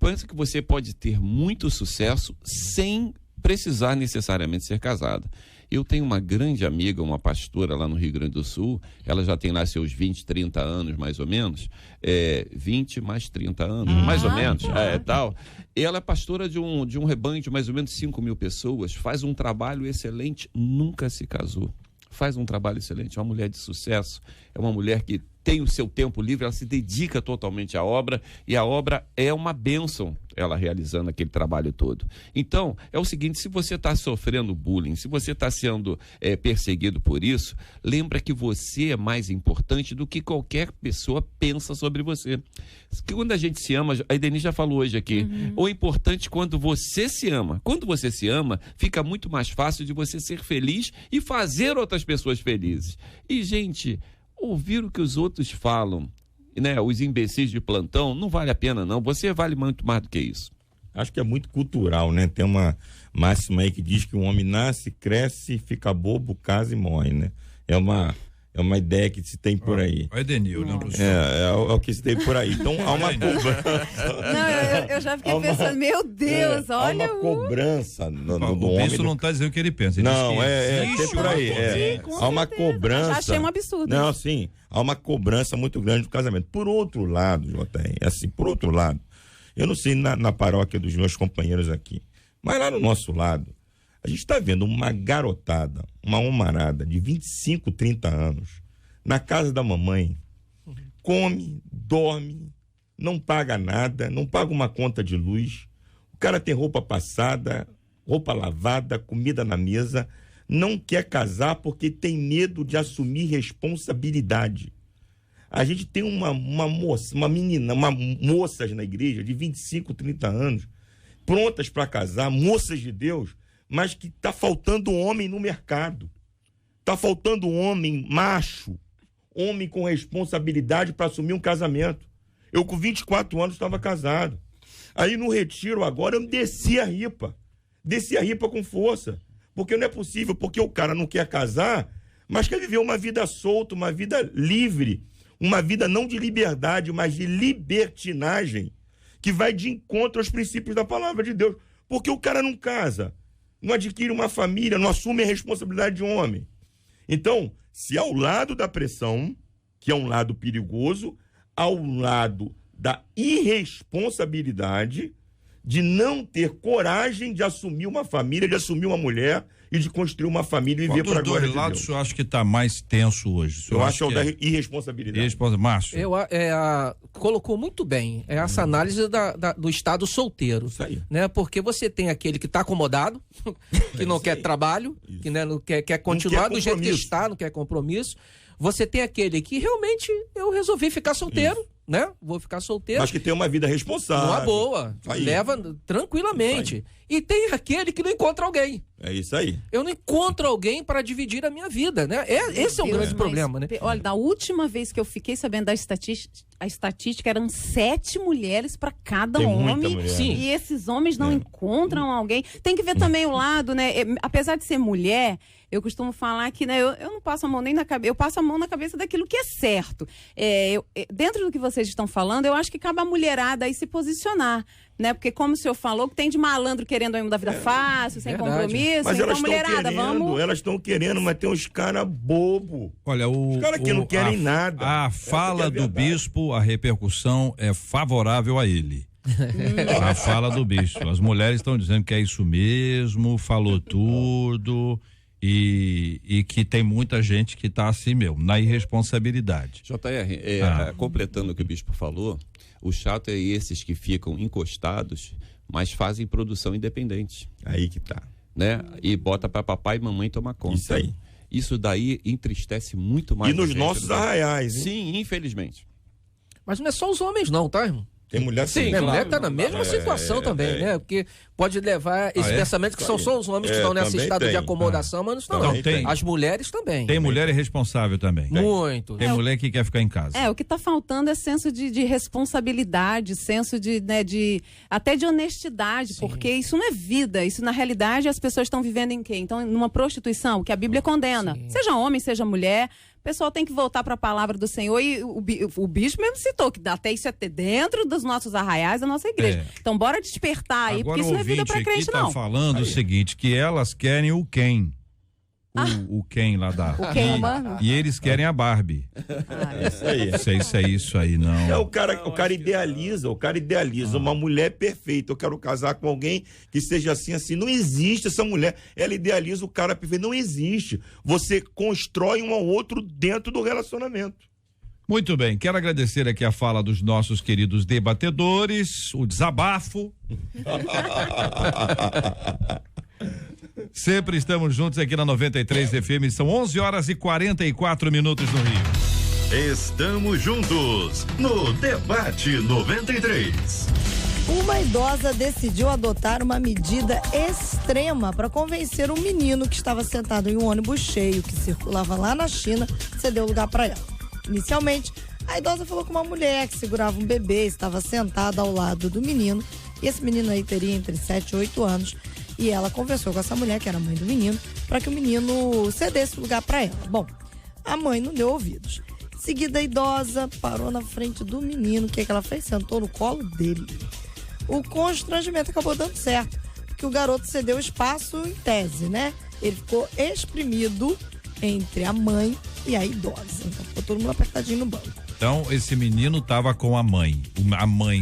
pensa que você pode ter muito sucesso sem precisar necessariamente ser casada. Eu tenho uma grande amiga, uma pastora lá no Rio Grande do Sul, ela já tem lá seus 20, 30 anos, mais ou menos, 20 mais 30 anos, mais ou menos, tal. Ela é pastora de um rebanho de mais ou menos 5.000 pessoas, faz um trabalho excelente, nunca se casou. Faz um trabalho excelente, é uma mulher de sucesso, é uma mulher que tem o seu tempo livre, ela se dedica totalmente à obra, e a obra é uma bênção, ela realizando aquele trabalho todo. Então, é o seguinte: se você está sofrendo bullying, se você está sendo perseguido por isso, lembra que você é mais importante do que qualquer pessoa pensa sobre você. Quando a gente se ama, a Edeni já falou hoje aqui, o importante é quando você se ama. Quando você se ama, fica muito mais fácil de você ser feliz e fazer outras pessoas felizes. E, gente, ouvir o que os outros falam, né, os imbecis de plantão, não vale a pena, não. Você vale muito mais do que isso. Acho que é muito cultural, né? Tem uma máxima aí que diz que um homem nasce, cresce, fica bobo, casa e morre, né? É uma ideia que se tem por aí. É Edenil, né, professor? É o que se tem por aí. Então, há uma cobrança. Não, eu já fiquei pensando, meu Deus, olha. Há uma cobrança do homem. Isso não do... está dizendo o que ele pensa. Ele não, diz que tem por aí. Há uma cobrança. Já achei um absurdo. Não, sim. Há uma cobrança muito grande do casamento. Por outro lado, por outro lado, eu não sei na paróquia dos meus companheiros aqui, mas lá no nosso lado, a gente está vendo uma garotada, uma homarada de 25, 30 anos, na casa da mamãe, come, dorme, não paga nada, não paga uma conta de luz, o cara tem roupa passada, roupa lavada, comida na mesa, não quer casar porque tem medo de assumir responsabilidade. A gente tem uma moças na igreja de 25, 30 anos, prontas para casar, moças de Deus, mas que está faltando homem no mercado. Está faltando homem macho, homem com responsabilidade para assumir um casamento. Eu com 24 anos estava casado. Aí no retiro agora eu desci a ripa com força, porque não é possível, porque o cara não quer casar, mas quer viver uma vida solta, uma vida livre, uma vida não de liberdade, mas de libertinagem, que vai de encontro aos princípios da palavra de Deus. Porque o cara não casa, não adquire uma família, não assume a responsabilidade de homem. Então, se ao lado da pressão, que é um lado perigoso, ao lado da irresponsabilidade, de não ter coragem de assumir uma família, de assumir uma mulher e de construir uma família e viver para a glória de lados, Deus. eu acho que está mais tenso hoje. Eu acho que é o da irresponsabilidade. Márcio. Colocou muito bem essa análise do estado solteiro. Isso aí. Né? Porque você tem aquele que está acomodado, que não quer trabalho, que né, não quer continuar do jeito que está, não quer compromisso. Você tem aquele que realmente eu resolvi ficar solteiro, né? Vou ficar solteiro. Mas que tem uma vida responsável. Uma boa. Aí. Leva tranquilamente. E tem aquele que não encontra alguém. É isso aí. Eu não encontro alguém para dividir a minha vida, né? Esse é um grande problema, né? Olha, da última vez que eu fiquei sabendo da estatística eram 7 mulheres para cada homem. Sim. E esses homens não encontram alguém. Tem que ver também o lado, né? Apesar de ser mulher, eu costumo falar que, né, eu não passo a mão nem na cabeça, eu passo a mão na cabeça daquilo que é certo. Dentro do que vocês estão falando, eu acho que cabe a mulherada aí se posicionar, né? Porque como o senhor falou, que tem de malandro querendo aí da vida fácil, sem compromisso. Mas então, elas mulherada, vamos... Elas estão querendo, mas tem uns caras bobo. Olha, os caras que não querem nada. A fala do bispo, a repercussão é favorável a ele. A fala do bispo. As mulheres estão dizendo que é isso mesmo, falou tudo. E que tem muita gente que está assim mesmo, na irresponsabilidade. JR, completando o que o bispo falou, o chato é esses que ficam encostados, mas fazem produção independente. Aí que tá. Né? E bota para papai e mamãe tomar conta. Isso aí. Isso daí entristece muito mais. E nos nossos arraiais, hein? Sim, infelizmente. Mas não é só os homens não, tá, irmão? Tem mulher Sim, a mulher está na mesma situação também, né? Porque pode levar esse pensamento que são só os homens que estão nesse estado de acomodação, mas não estão não. As mulheres também. Tem mulher irresponsável também. Muito. Tem mulher que quer ficar em casa. O que está faltando é senso de responsabilidade, senso até de honestidade, porque isso não é vida, isso na realidade as pessoas estão vivendo em quê? Então, numa prostituição, que a Bíblia condena. Sim. Seja homem, seja mulher, o pessoal tem que voltar para a palavra do Senhor e o bispo mesmo citou que até isso é dentro dos nossos arraiais da nossa igreja. Então bora despertar aí, porque isso não é vida para crente não. Tá falando o seguinte, que elas querem o Ken. O Ken lá da... O Ken humano? E eles querem a Barbie. Isso aí. Não sei se é isso aí, não. O cara idealiza uma mulher perfeita. Eu quero casar com alguém que seja assim. Não existe essa mulher. Ela idealiza o cara perfeito. Não existe. Você constrói um ao outro dentro do relacionamento. Muito bem, quero agradecer aqui a fala dos nossos queridos debatedores, o desabafo. Sempre estamos juntos aqui na 93 FM, são 11h44 no Rio. Estamos juntos no Debate 93. Uma idosa decidiu adotar uma medida extrema para convencer um menino que estava sentado em um ônibus cheio que circulava lá na China, cedeu lugar para ela. Inicialmente, a idosa falou com uma mulher que segurava um bebê, estava sentada ao lado do menino, e esse menino aí teria entre 7 e 8 anos, e ela conversou com essa mulher, que era a mãe do menino, para que o menino cedesse o lugar para ela. Bom, a mãe não deu ouvidos. Em seguida, a idosa parou na frente do menino, o que ela fez? Sentou no colo dele. O constrangimento acabou dando certo, porque o garoto cedeu espaço em tese, né? Ele ficou exprimido entre a mãe e a idosa. Então ficou todo mundo apertadinho no banco. Então esse menino estava com a mãe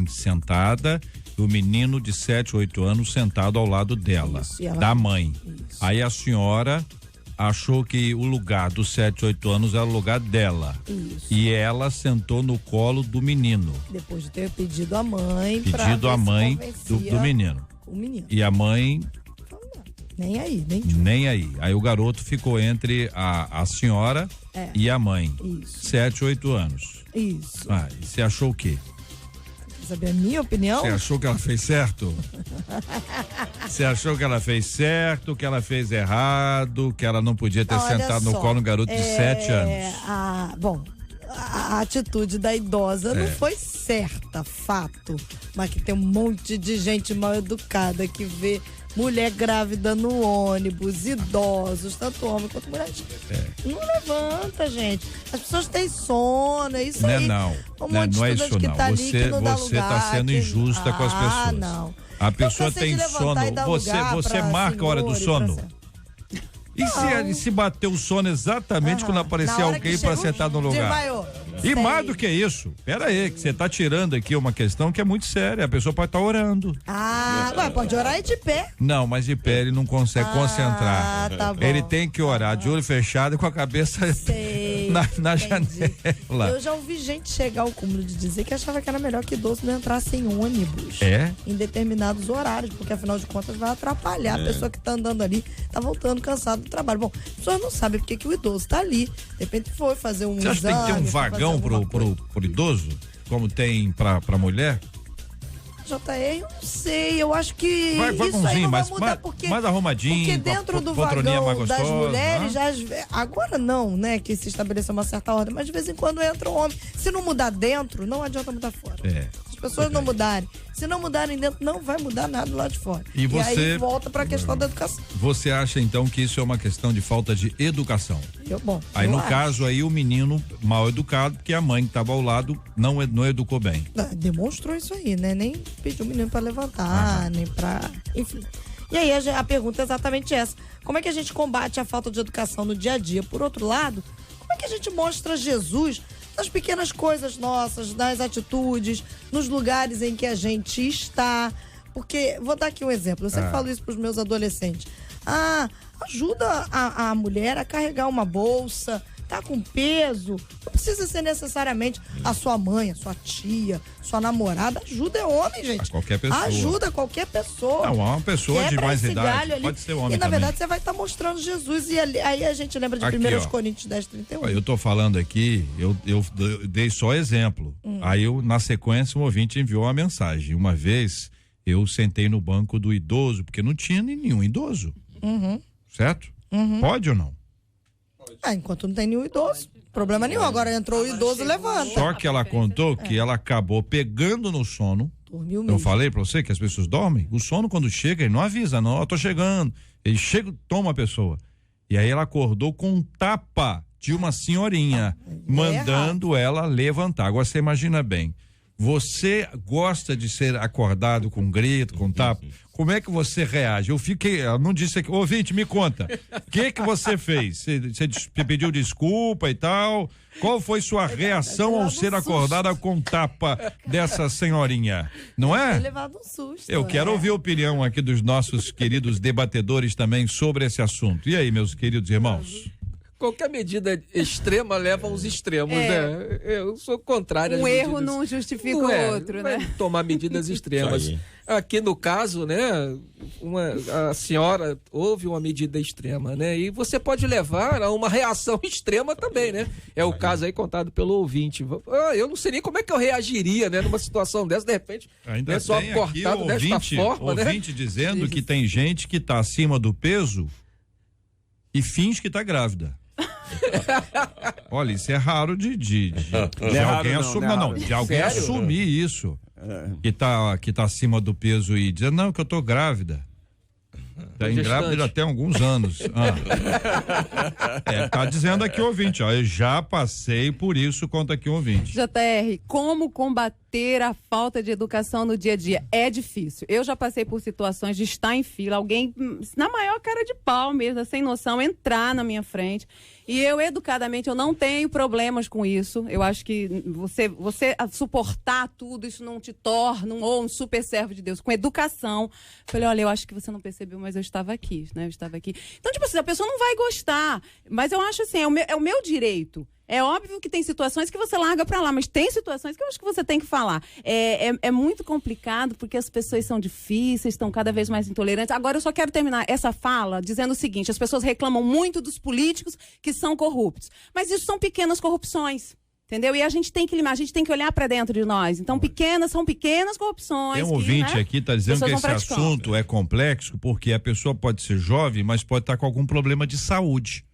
sentada e o menino de 7, 8 anos sentado ao lado dela, da mãe. Isso. Aí a senhora achou que o lugar dos 7, 8 anos era o lugar dela. Isso. E ela sentou no colo do menino. Depois de ter pedido a mãe do menino. O menino. E a mãe... Nem aí, nem de... Nem aí. Aí o garoto ficou entre a senhora e a mãe. Isso. 7, 8 anos. Isso. E você achou o quê? Quer saber a minha opinião? Você achou que ela fez certo? Você achou que ela fez certo, que ela fez errado, que ela não podia ter sentado no colo um garoto de 7 anos? A atitude da idosa não foi certa, fato. Mas que tem um monte de gente mal educada que vê mulher grávida no ônibus, idosos, tanto homem quanto mulher. Não levanta, gente. As pessoas têm sono, é isso aí. Não é isso não. Tá você está sendo injusta com as pessoas. Não. A pessoa tem sono. Você marca a hora do sono? E se bater o sono exatamente quando aparecer alguém para sentar no lugar? E mais do que isso, pera aí, que você tá tirando aqui uma questão que é muito séria, a pessoa pode estar orando. Ué, pode orar aí de pé. Não, mas de pé ele não consegue concentrar. Tá bom. Ele tem que orar de olho fechado e com a cabeça Sei, na entendi. janela. Eu já ouvi gente chegar ao cúmulo de dizer que achava que era melhor que idoso não entrasse em ônibus. É? Em determinados horários, porque afinal de contas vai atrapalhar. A pessoa que tá andando ali, tá voltando cansado do trabalho. Bom, as pessoas não sabem porque que o idoso tá ali. De repente foi fazer um Você acha que tem que ter um exame, foi fazer vagão alguma coisa. pro idoso? Como tem pra mulher? JR, eu não sei, eu acho que isso aí Vagãozinho, não vai mas mudar, porque... mais arrumadinho. Porque dentro do poltroninha vagão mais das gostosa, mulheres, né? agora não, né, que se estabeleceu uma certa ordem, mas de vez em quando entra um homem. Se não mudar dentro, não adianta mudar fora. É. Se as pessoas não mudarem, se não mudarem dentro, não vai mudar nada lá de fora. E você- aí volta pra questão da educação. Você acha então que isso é uma questão de falta de educação? Aí eu no acho. caso aí o menino mal educado, porque a mãe que estava ao lado não educou bem. Demonstrou isso aí, né? Nem pediu o menino pra levantar, nem pra... Enfim. E aí a pergunta é exatamente essa. Como é que a gente combate a falta de educação no dia a dia? Por outro lado, como é que a gente mostra Jesus nas pequenas coisas nossas, nas atitudes, nos lugares em que a gente está? Porque, vou dar aqui um exemplo, eu sempre falo isso pros meus adolescentes. Ajuda a mulher a carregar uma bolsa, tá com peso, não precisa ser necessariamente a sua mãe, a sua tia, sua namorada. Ajuda é homem, gente. Qualquer pessoa. Ajuda qualquer pessoa. Não, uma pessoa de Quebra mais esse idade, galho ali. pode ser homem E na também. verdade você vai estar mostrando Jesus. E aí a gente lembra de Aqui, 1 ó. Coríntios 10:31. Eu tô falando aqui, eu dei só exemplo. Aí na sequência um ouvinte enviou uma mensagem. Uma vez eu sentei no banco do idoso, porque não tinha nenhum idoso. Certo? Pode ou não? Enquanto não tem nenhum idoso, problema nenhum. Agora entrou o idoso, levanta. Só que ela contou que ela acabou pegando no sono. Dormiu Eu mesmo. falei pra você que as pessoas dormem. O sono, quando chega, ele não avisa, não. Eu tô chegando. Ele chega, toma a pessoa. E aí ela acordou com um tapa de uma senhorinha, mandando ela levantar. Agora você imagina bem. Você gosta de ser acordado com grito, com tapa? Como é que você reage? Eu fiquei, ela não disse aqui, ouvinte, me conta. O que você fez? Você pediu desculpa e tal? Qual foi sua reação ao ser acordada com tapa dessa senhorinha? Não é? Ter levado um susto. Eu quero ouvir a opinião aqui dos nossos queridos debatedores também sobre esse assunto. E aí, meus queridos irmãos? Qualquer medida extrema leva aos extremos, né? Eu sou contrário às Um erro medidas. não justifica Não o outro, não né? vai tomar medidas extremas. Isso aí. Aqui no caso, né, a senhora houve uma medida extrema, né? E você pode levar a uma reação extrema também, né? É o caso aí contado pelo ouvinte. Eu não sei nem como é que eu reagiria, né, numa situação dessa, de repente, Ainda né, só tem aqui cortado desta forma, né? ouvinte dizendo que tem gente que tá acima do peso e finge que tá grávida. Olha, isso é raro de alguém assumir. Não, de alguém Sério? assumir isso. Que tá acima do peso e dizer, não, que eu tô grávida. Tá Gestante. grávida já tem alguns anos. Tá dizendo aqui o ouvinte, ó. Eu já passei por isso, conta aqui o ouvinte. JR, como combater a falta de educação no dia a dia? É difícil. Eu já passei por situações de estar em fila, alguém na maior cara de pau mesmo, sem noção, entrar na minha frente. E eu, educadamente, eu não tenho problemas com isso. Eu acho que você suportar tudo, isso não te torna um super servo de Deus. Com educação. Falei, olha, eu acho que você não percebeu, mas eu estava aqui, né? Eu estava aqui. Então, tipo assim, a pessoa não vai gostar. Mas eu acho assim, é o meu direito. É óbvio que tem situações que você larga pra lá, mas tem situações que eu acho que você tem que falar. É muito complicado porque as pessoas são difíceis, estão cada vez mais intolerantes. Agora eu só quero terminar essa fala dizendo o seguinte: as pessoas reclamam muito dos políticos que são corruptos, mas isso são pequenas corrupções. Entendeu? E a gente tem que olhar pra dentro de nós. Então, são pequenas corrupções. Tem um ouvinte aqui tá dizendo que esse assunto é complexo porque a pessoa pode ser jovem, mas pode estar com algum problema de saúde.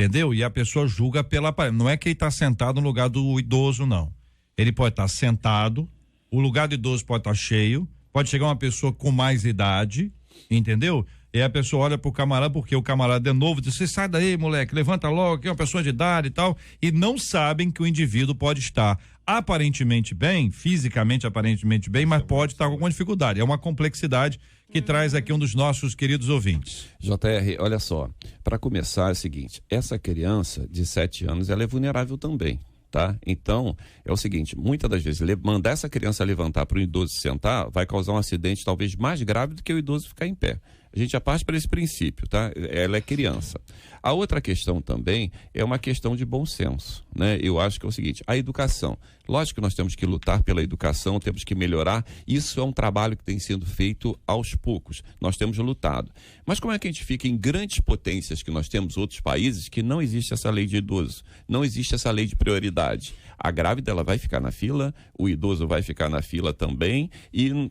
Entendeu? E a pessoa julga pela aparência. Não é que ele está sentado no lugar do idoso, não. Ele pode estar sentado, o lugar do idoso pode estar cheio, pode chegar uma pessoa com mais idade, entendeu? E a pessoa olha pro camarada, porque o camarada é novo, diz, você sai daí, moleque, levanta logo, que é uma pessoa de idade e tal, e não sabem que o indivíduo pode estar aparentemente bem, fisicamente aparentemente bem, mas pode estar com alguma dificuldade. É uma complexidade que traz aqui um dos nossos queridos ouvintes. JR, olha só, para começar é o seguinte, essa criança de 7 anos, ela é vulnerável também, Tá? Então, é o seguinte, muitas das vezes, mandar essa criança levantar para o idoso sentar vai causar um acidente talvez mais grave do que o idoso ficar em pé. A gente já parte para esse princípio, tá? Ela é criança. A outra questão também é uma questão de bom senso, né? Eu acho que é o seguinte, a educação. Lógico que nós temos que lutar pela educação, temos que melhorar. Isso é um trabalho que tem sido feito aos poucos. Nós temos lutado. Mas como é que a gente fica em grandes potências que nós temos, outros países, que não existe essa lei de idoso, não existe essa lei de prioridade? A grávida, ela vai ficar na fila, o idoso vai ficar na fila também e...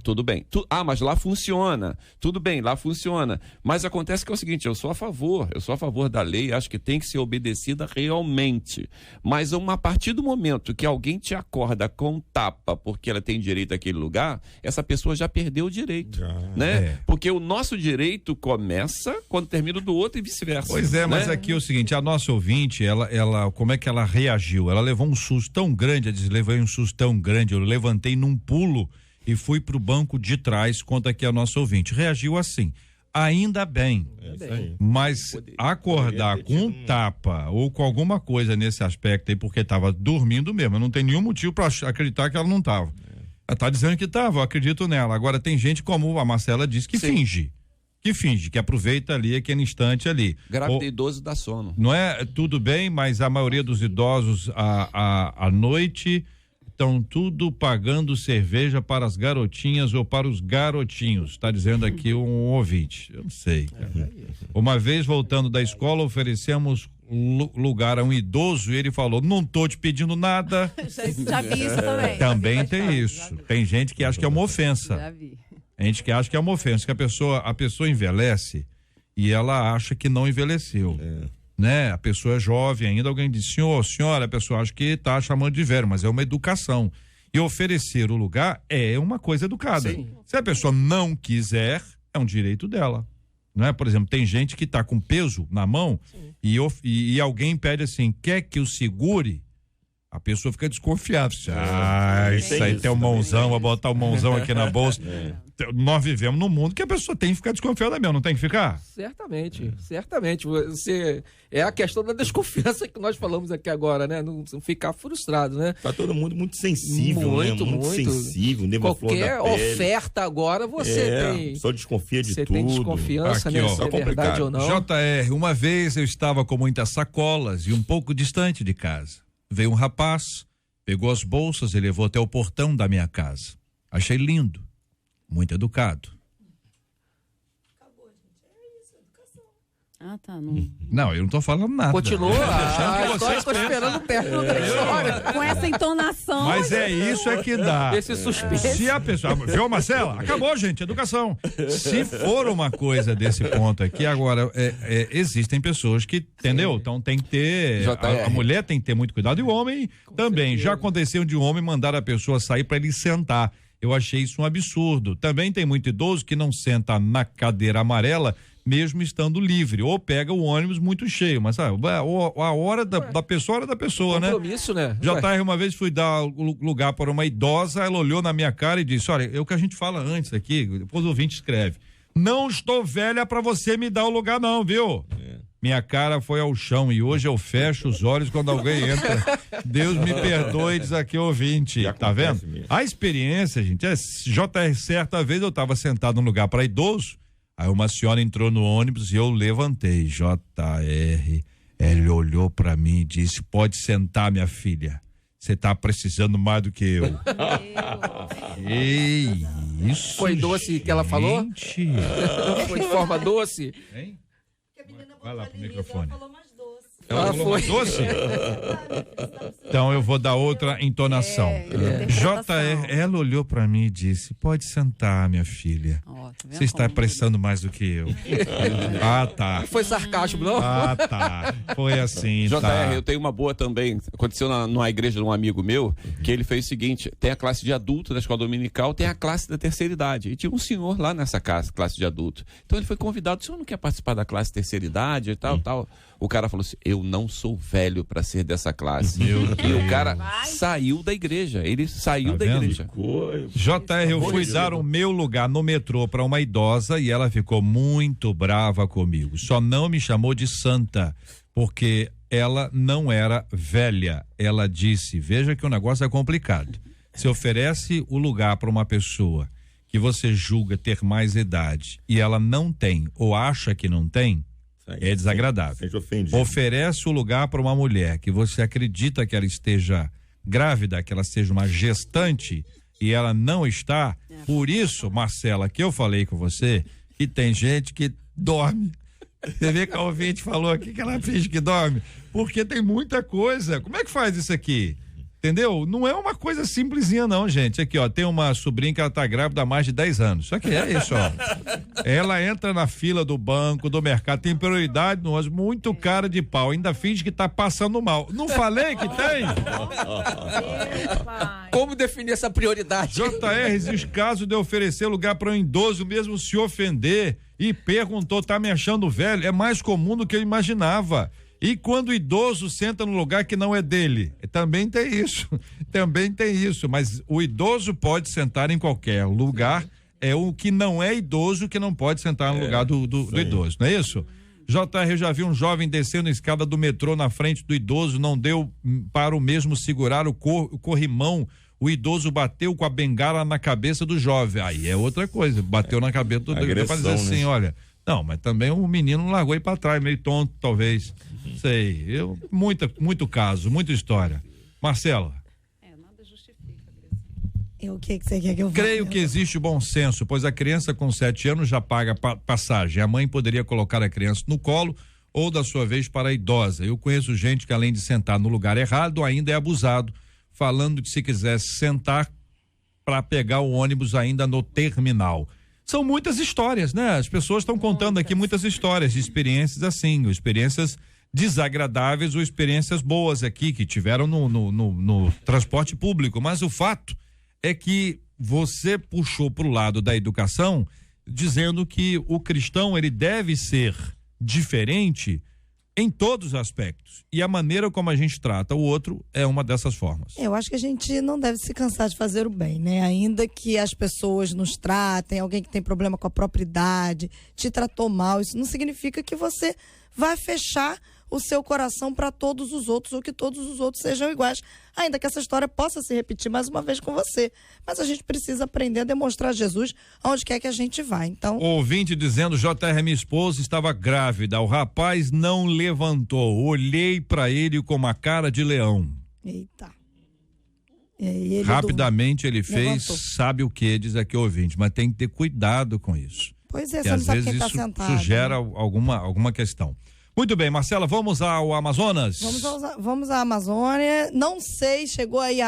Tudo bem. Mas lá funciona. Tudo bem, lá funciona. Mas acontece que é o seguinte, eu sou a favor da lei, acho que tem que ser obedecida realmente. Mas a partir do momento que alguém te acorda com tapa porque ela tem direito àquele lugar, essa pessoa já perdeu o direito. Né? Porque o nosso direito começa quando termina o do outro e vice-versa. Pois é, mas aqui é o seguinte, a nossa ouvinte, ela como é que ela reagiu? Ela levou um susto tão grande, ela disse, levei um susto tão grande, eu levantei num pulo e fui para o banco de trás, conta aqui a nossa ouvinte. Reagiu assim, ainda bem, mas acordar com um tapa ou com alguma coisa nesse aspecto aí, porque estava dormindo mesmo, não tem nenhum motivo para acreditar que ela não estava. Ela está dizendo que estava, eu acredito nela. Agora tem gente, como a Marcela disse, que finge, que aproveita ali aquele instante ali. Grávida e idoso dá sono. Não é tudo bem, mas a maioria dos idosos à noite estão tudo pagando cerveja para as garotinhas ou para os garotinhos, está dizendo aqui um ouvinte. Eu não sei, cara. Uma vez voltando da escola, oferecemos lugar a um idoso e ele falou, não tô te pedindo nada. Já vi isso também. Também tem isso. Tem gente que acha que é uma ofensa. Já vi. Gente que acha que é uma ofensa, que a pessoa envelhece e ela acha que não envelheceu. Né? A pessoa é jovem ainda, alguém diz, senhora, a pessoa acha que está chamando de velho, mas é uma educação. E oferecer o lugar é uma coisa educada. Sim. Se a pessoa não quiser, é um direito dela. Não é? Por exemplo, tem gente que está com peso na mão e alguém pede assim, quer que eu segure? A pessoa fica desconfiada. Isso aí tem um mãozão, vou botar o mãozão aqui na bolsa. Nós vivemos num mundo que a pessoa tem que ficar desconfiada mesmo, não tem que ficar? Certamente. Você, é a questão da desconfiança que nós falamos aqui agora, né? Não ficar frustrado, né? Tá todo mundo muito sensível, muito sensível. Qualquer oferta agora você tem. Só desconfia de tudo. Você tem desconfiança, aqui, né? Se é verdade ou não. JR, uma vez eu estava com muitas sacolas e um pouco distante de casa. Veio um rapaz, pegou as bolsas e levou até o portão da minha casa. Achei lindo, muito educado. Ah, tá. Não, eu não tô falando nada. Continua. Eu tô esperando o término da história. Com essa entonação. Mas é isso que dá. Esse suspense. Se a pessoa. Viu, Marcela? Acabou, gente. Educação. Se for uma coisa desse ponto aqui, agora, existem pessoas que, entendeu? Então tem que ter. A mulher tem que ter muito cuidado e o homem também. Certeza. Já aconteceu de um homem mandar a pessoa sair para ele sentar. Eu achei isso um absurdo. Também tem muito idoso que não senta na cadeira amarela, mesmo estando livre, ou pega o ônibus muito cheio, mas sabe, a hora da pessoa, hora da pessoa, né? Compromisso, né? JR, uma vez fui dar lugar para uma idosa, ela olhou na minha cara e disse, olha, é o que a gente fala antes aqui, depois o ouvinte escreve, não estou velha para você me dar o lugar não, viu? Minha cara foi ao chão e hoje eu fecho os olhos quando alguém entra. Deus me perdoe, diz aqui o ouvinte. Tá vendo? Mesmo. A experiência, gente, JR, certa vez eu estava sentado num lugar para idoso, aí uma senhora entrou no ônibus e eu levantei. JR, ele olhou para mim e disse, pode sentar, minha filha. Você tá precisando mais do que eu. Ei, isso. Foi doce que ela falou? Foi de forma doce? Hein? Vai lá pro microfone. Ela falou mais doce. Ela falou mais doce? Então eu vou dar outra entonação. JR, ela olhou pra mim e disse, pode sentar, minha filha. Você está apressando mais do que eu. Ah, tá. Foi sarcasmo, não? Ah, tá. Foi assim, JR, tá. eu tenho uma boa também. Aconteceu numa igreja de um amigo meu, que ele fez o seguinte, tem a classe de adulto da escola dominical, tem a classe da terceira idade. E tinha um senhor lá nessa classe de adulto. Então ele foi convidado, o senhor não quer participar da classe terceira idade e tal, tal? O cara falou assim, eu não sou velho para ser dessa classe. E o cara saiu da igreja, ele saiu da igreja. JR, eu fui dar o meu lugar no metrô para uma idosa e ela ficou muito brava comigo. Só não me chamou de santa, porque ela não era velha. Ela disse, veja que o negócio é complicado. Se oferece o lugar para uma pessoa que você julga ter mais idade e ela não tem ou acha que não tem, é desagradável. Oferece o lugar para uma mulher que você acredita que ela esteja grávida, que ela seja uma gestante e ela não está. Por isso, Marcela, que eu falei com você, que tem gente que dorme. Você vê que a ouvinte falou aqui que ela finge que dorme, porque tem muita coisa. Como é que faz isso aqui? Entendeu? Não é uma coisa simplesinha não, gente. Aqui, ó, tem uma sobrinha que ela tá grávida há mais de 10 anos. Só que é isso, ó. Ela entra na fila do banco, do mercado, tem prioridade, nós, muito cara de pau, ainda finge que tá passando mal. Não falei que tem? Como definir essa prioridade? JR, existe caso de oferecer lugar para um idoso mesmo se ofender e perguntou, tá me achando velho? É mais comum do que eu imaginava. E quando o idoso senta no lugar que não é dele, também tem isso, mas o idoso pode sentar em qualquer lugar, é o que não é idoso que não pode sentar no lugar do idoso, não é isso? JR, eu já vi um jovem descendo a escada do metrô na frente do idoso, não deu para o mesmo segurar o corrimão, o idoso bateu com a bengala na cabeça do jovem, aí é outra coisa, bateu na cabeça do idoso, para dizer assim, né? Olha, não, mas também o menino largou aí para trás, meio tonto, talvez. Sei, muito caso, muita história. Marcela. Nada justifica. O que você quer que eu fale? Creio que existe bom senso, pois a criança com 7 anos já paga passagem. A mãe poderia colocar a criança no colo ou, da sua vez, para a idosa. Eu conheço gente que, além de sentar no lugar errado, ainda é abusado, falando que se quisesse sentar para pegar o ônibus ainda no terminal. São muitas histórias, né? As pessoas estão contando aqui muitas histórias de experiências assim, experiências desagradáveis ou experiências boas aqui que tiveram no transporte público, mas o fato é que você puxou para o lado da educação dizendo que o cristão ele deve ser diferente em todos os aspectos e a maneira como a gente trata o outro é uma dessas formas. Eu acho que a gente não deve se cansar de fazer o bem, né? Ainda que as pessoas nos tratem, alguém que tem problema com a própria idade, te tratou mal, isso não significa que você vai fechar o seu coração para todos os outros ou que todos os outros sejam iguais, ainda que essa história possa se repetir mais uma vez com você, mas a gente precisa aprender a demonstrar Jesus aonde quer que a gente vá, então... Ouvinte dizendo, JR, minha esposa estava grávida, o rapaz não levantou, olhei para ele com uma cara de leão. Eita. Rapidamente ele fez, sabe o que, diz aqui o ouvinte, mas tem que ter cuidado com isso. Pois é, você não sabe quem tá sentado. Às vezes isso gera alguma questão. Muito bem, Marcela, vamos ao Amazonas? Vamos à Amazônia. Não sei, chegou aí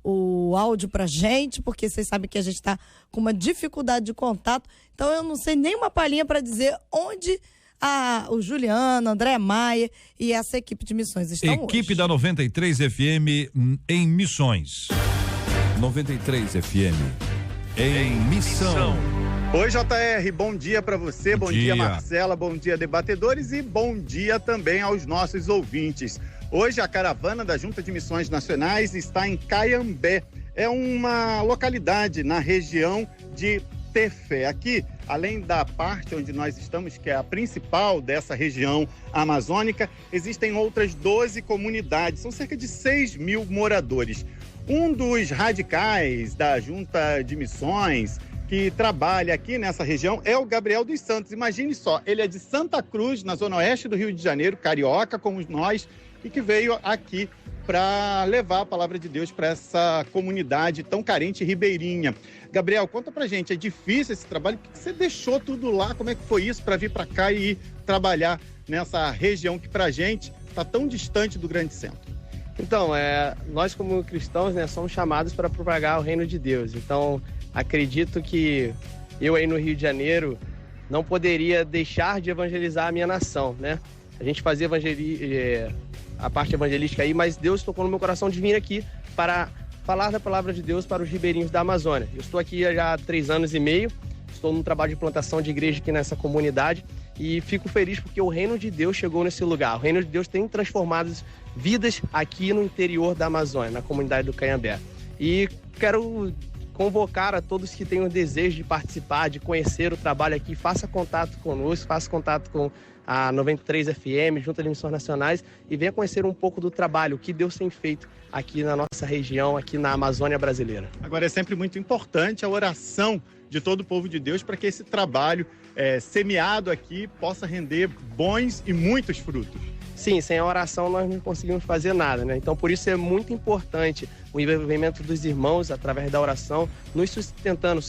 o áudio pra gente, porque vocês sabem que a gente tá com uma dificuldade de contato. Então eu não sei nem uma palhinha para dizer onde o Juliano, André Maia e essa equipe de missões estão Equipe hoje. da 93 FM em Missões. 93 FM em missão. Oi, JR, bom dia para você, bom dia Marcela, bom dia debatedores e bom dia também aos nossos ouvintes. Hoje a caravana da Junta de Missões Nacionais está em Caiambé, é uma localidade na região de Tefé. Aqui, além da parte onde nós estamos, que é a principal dessa região amazônica, existem outras 12 comunidades, são cerca de 6 mil moradores. Um dos radicais da Junta de Missões que trabalha aqui nessa região é o Gabriel dos Santos. Imagine só, ele é de Santa Cruz, na zona oeste do Rio de Janeiro, carioca como nós, e que veio aqui para levar a palavra de Deus para essa comunidade tão carente ribeirinha. Gabriel, conta pra gente, é difícil esse trabalho? Por que você deixou tudo lá? Como é que foi isso para vir para cá e ir trabalhar nessa região que pra gente está tão distante do grande centro? Então, nós como cristãos, né, somos chamados para propagar o reino de Deus. Então, acredito que eu aí no Rio de Janeiro não poderia deixar de evangelizar a minha nação, né? A gente fazia a parte evangelística aí, mas Deus tocou no meu coração de vir aqui para falar da palavra de Deus para os ribeirinhos da Amazônia. Eu estou aqui já há 3 anos e meio, estou num trabalho de plantação de igreja aqui nessa comunidade e fico feliz porque o reino de Deus chegou nesse lugar. O reino de Deus tem transformado vidas aqui no interior da Amazônia, na comunidade do Caiambé. E quero convocar a todos que tenham o desejo de participar, de conhecer o trabalho aqui, faça contato conosco, faça contato com a 93 FM, Junta de Missões Nacionais, e venha conhecer um pouco do trabalho, o que Deus tem feito aqui na nossa região, aqui na Amazônia brasileira. Agora, é sempre muito importante a oração de todo o povo de Deus para que esse trabalho semeado aqui possa render bons e muitos frutos. Sim, sem a oração nós não conseguimos fazer nada, né? Então, por isso é muito importante o envolvimento dos irmãos através da oração, nos sustentando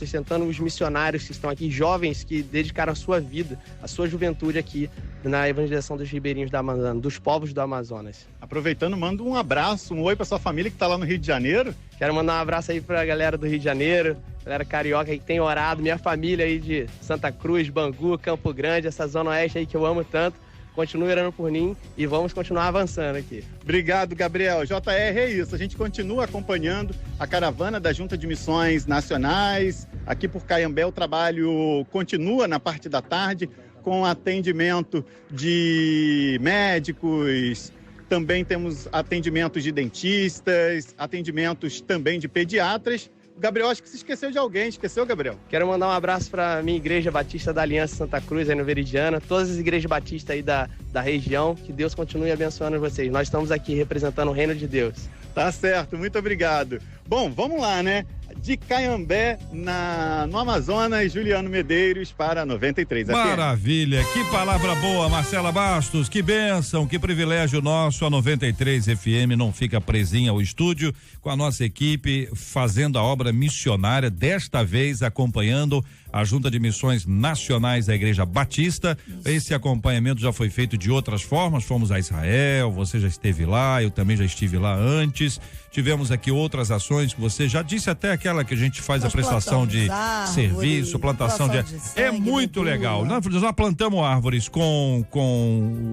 os missionários que estão aqui, jovens que dedicaram a sua vida, a sua juventude aqui na evangelização dos ribeirinhos da Amazônia, dos povos do Amazonas. Aproveitando, manda um abraço, um oi para sua família que está lá no Rio de Janeiro. Quero mandar um abraço aí para a galera do Rio de Janeiro, galera carioca aí que tem orado, minha família aí de Santa Cruz, Bangu, Campo Grande, essa zona oeste aí que eu amo tanto. Continue orando por mim e vamos continuar avançando aqui. Obrigado, Gabriel. JR, é isso. A gente continua acompanhando a caravana da Junta de Missões Nacionais. Aqui por Caiambé o trabalho continua na parte da tarde com atendimento de médicos. Também temos atendimentos de dentistas, atendimentos também de pediatras. Gabriel, acho que se esqueceu de alguém. Esqueceu, Gabriel? Quero mandar um abraço para a minha Igreja Batista da Aliança Santa Cruz, aí no Veridiana, todas as igrejas batistas aí da região, que Deus continue abençoando vocês. Nós estamos aqui representando o reino de Deus. Tá certo, muito obrigado. Bom, vamos lá, né? De Caiambé, no Amazonas, Juliano Medeiros para 93 FM. Maravilha, que palavra boa, Marcela Bastos, que bênção, que privilégio nosso. A 93 FM não fica presinha ao estúdio, com a nossa equipe fazendo a obra missionária, desta vez acompanhando a Junta de Missões Nacionais da Igreja Batista. Esse acompanhamento já foi feito de outras formas, fomos a Israel, você já esteve lá, eu também já estive lá antes. Tivemos aqui outras ações que você já disse, até aquela que a gente faz a prestação de serviço, plantação de sangue, é muito legal. Nós já plantamos árvores com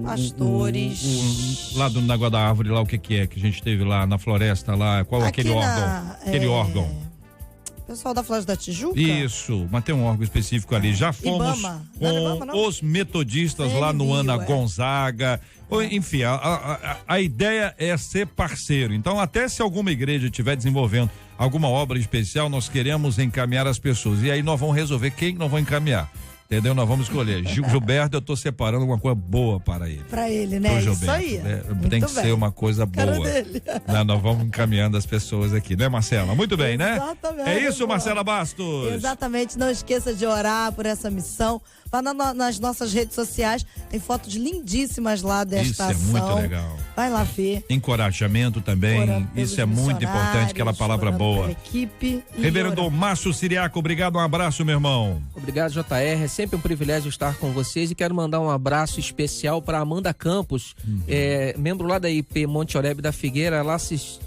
pastores. Lá na Água da Árvore, lá o que é que a gente teve lá na floresta lá, qual aquele órgão? Aquele órgão. Pessoal da Floresta da Tijuca? Isso, mas tem um órgão específico ali. Já fomos Ibama. com os metodistas lá no Ana Gonzaga. Enfim, a ideia é ser parceiro. Então, até se alguma igreja estiver desenvolvendo alguma obra especial, nós queremos encaminhar as pessoas. E aí nós vamos resolver quem nós vamos encaminhar. Entendeu? Nós vamos escolher. Gilberto, eu estou separando uma coisa boa para ele. Para ele, né? Gilberto, isso aí. Né? Tem que ser uma coisa boa. Né? Nós vamos encaminhando as pessoas aqui, né, Marcela? Muito bem, né? Exatamente. É isso, Marcela Bastos? Exatamente. Não esqueça de orar por essa missão. Lá nas nossas redes sociais, tem fotos lindíssimas lá desta ação. Isso é muito legal. Vai lá ver. Encorajamento também, isso é muito importante, aquela palavra boa. Equipe. Reverendo Márcio Siriaco, obrigado, um abraço, meu irmão. Obrigado, JR, é sempre um privilégio estar com vocês e quero mandar um abraço especial para Amanda Campos, membro lá da IP Monte Oreb da Figueira. Ela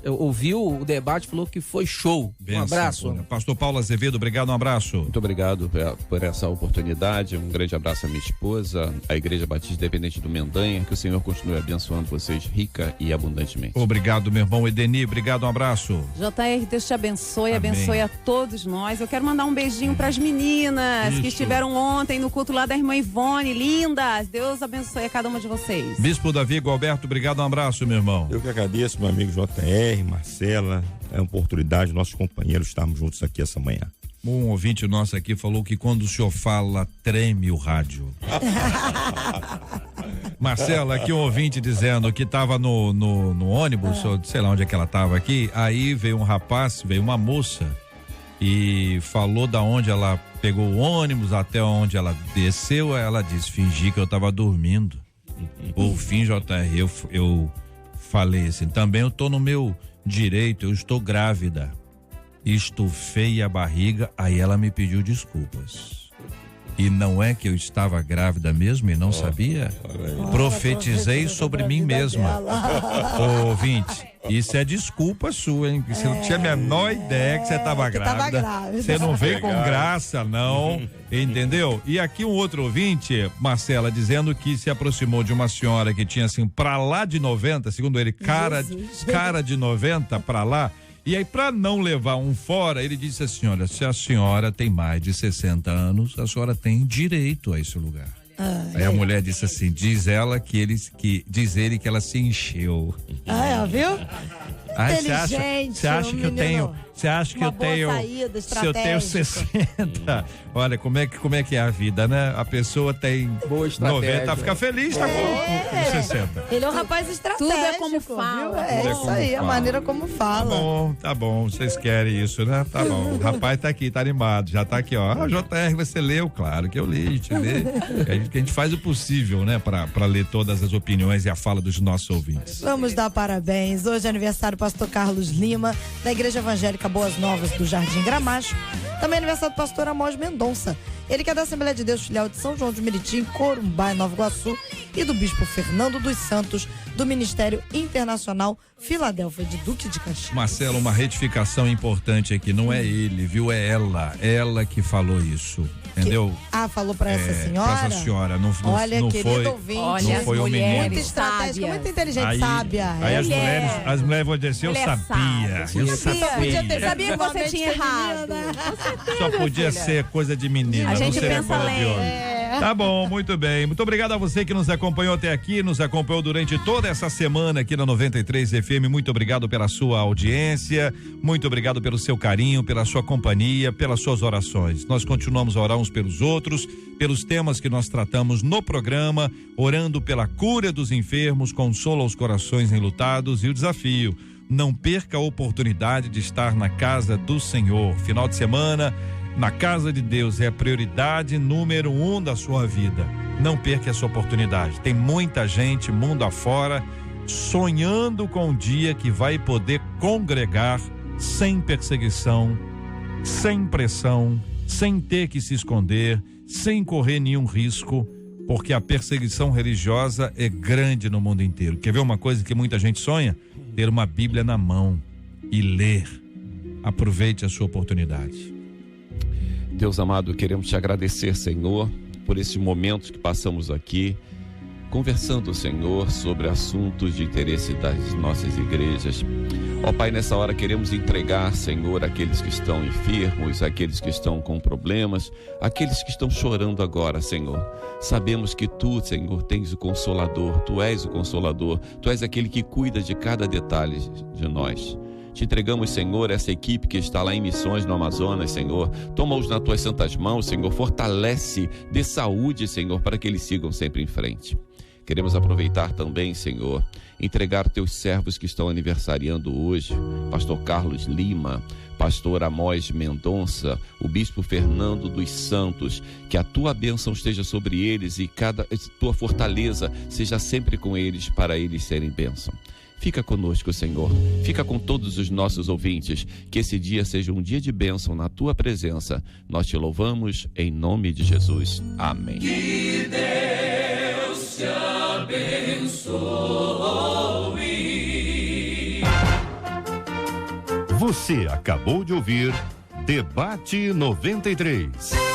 ouviu o debate, falou que foi show. Um abraço. Pastor Paulo Azevedo, obrigado, um abraço. Muito obrigado por essa oportunidade, um grande abraço à minha esposa, à Igreja Batista Independente do Mendanha, que o Senhor continue abençoando vocês rica e abundantemente. Obrigado, meu irmão Edeni, obrigado, um abraço. JR, Deus te abençoe, Amém. abençoe a todos nós. Eu quero mandar um beijinho para as meninas que estiveram ontem no culto lá da irmã Ivone, lindas. Deus abençoe a cada uma de vocês. Bispo Davi Gualberto, obrigado, um abraço, meu irmão. Eu que agradeço, meu amigo JR, Marcela, é uma oportunidade, nossos companheiros estarmos juntos aqui essa manhã. Um ouvinte nosso aqui falou que quando o senhor fala, treme o rádio. Marcela, aqui um ouvinte dizendo que estava no ônibus, sei lá onde é que ela estava aqui, aí veio um rapaz, veio uma moça e falou da onde ela pegou o ônibus até onde ela desceu, ela disse, fingi que eu estava dormindo. Por fim, JR, eu falei assim, também eu tô no meu direito, eu estou grávida. Estufei a barriga, aí ela me pediu desculpas. E não é que eu estava grávida mesmo e não sabia? Profetizei sobre mim mesma. Ouvinte, isso é desculpa sua, hein? Você não tinha a menor ideia que você estava grávida. Você não veio com graça, não. Entendeu? E aqui um outro ouvinte, Marcela, dizendo que se aproximou de uma senhora que tinha assim, pra lá de 90, segundo ele, cara de 90 pra lá. E aí, para não levar um fora, ele disse assim, olha, se a senhora tem mais de 60 anos, a senhora tem direito a esse lugar. Aí a mulher disse assim, diz ele que ela se encheu. Viu? Você acha que eu tenho Você acha que Uma eu boa tenho. saída Se eu tenho estratégica. 60. Olha, como é que é a vida, né? A pessoa tem Boa estratégia. 90, fica feliz, tá com 60. Ele é um rapaz estratégico. Tudo é como fala. Viu? É Tudo é isso como aí, a fala. maneira como fala. Tá bom, vocês querem isso, né? Tá bom. O rapaz tá aqui, tá animado, já tá aqui, ó. Ah, JR, você leu? Claro que eu li, a gente lê. A gente faz o possível, né? Pra ler todas as opiniões e a fala dos nossos ouvintes. Vamos dar parabéns. Hoje é aniversário do pastor Carlos Lima, da Igreja Evangélica Boas Novas do Jardim Gramacho. Também é aniversário do pastor Amós Mendonça. Ele que é da Assembleia de Deus Filial de São João de Meriti, em Corumbá, em Nova Iguaçu. E do bispo Fernando dos Santos, do Ministério Internacional Filadélfia de Duque de Caxias. Marcelo, uma retificação importante aqui. Não é ele, viu? É ela. Ela que falou isso. Entendeu? Falou pra essa senhora? Pra essa senhora. Não Olha, não querido foi, ouvinte. Olha, não foi as o menino. Muito estratégica, muito inteligente, sábia. Aí as Mulher. mulheres vão dizer, eu Mulher sabia. sábia. Eu sabia. Podia ter Sabia que você igualmente tinha errado. Só podia ser coisa de menina, A não gente seria pensa coisa de homem. Tá bom, muito bem. Muito obrigado a você que nos acompanhou até aqui, nos acompanhou durante toda essa semana aqui na 93 FM. Muito obrigado pela sua audiência, muito obrigado pelo seu carinho, pela sua companhia, pelas suas orações. Nós continuamos a orar uns pelos outros, pelos temas que nós tratamos no programa, orando pela cura dos enfermos, consolo aos corações enlutados e o desafio: não perca a oportunidade de estar na casa do Senhor. Final de semana na casa de Deus é a prioridade número 1 da sua vida. Não perca essa oportunidade. Tem muita gente, mundo afora, sonhando com um dia que vai poder congregar sem perseguição, sem pressão, sem ter que se esconder, sem correr nenhum risco, porque a perseguição religiosa é grande no mundo inteiro. Quer ver uma coisa que muita gente sonha? Ter uma Bíblia na mão e ler. Aproveite a sua oportunidade. Deus amado, queremos te agradecer, Senhor, por esses momentos que passamos aqui, conversando, Senhor, sobre assuntos de interesse das nossas igrejas. Ó Pai, nessa hora queremos entregar, Senhor, aqueles que estão enfermos, aqueles que estão com problemas, aqueles que estão chorando agora, Senhor. Sabemos que Tu, Senhor, tens o Consolador, Tu és o Consolador, Tu és aquele que cuida de cada detalhe de nós. Te entregamos, Senhor, essa equipe que está lá em missões no Amazonas, Senhor. Toma-os nas Tuas santas mãos, Senhor. Fortalece, dê saúde, Senhor, para que eles sigam sempre em frente. Queremos aproveitar também, Senhor, entregar Teus servos que estão aniversariando hoje. Pastor Carlos Lima, Pastor Amós Mendonça, o Bispo Fernando dos Santos. Que a Tua bênção esteja sobre eles e cada Tua fortaleza seja sempre com eles, para eles serem bênção. Fica conosco, Senhor. Fica com todos os nossos ouvintes. Que esse dia seja um dia de bênção na Tua presença. Nós Te louvamos em nome de Jesus. Amém. Que Deus te abençoe. Você acabou de ouvir Debate 93.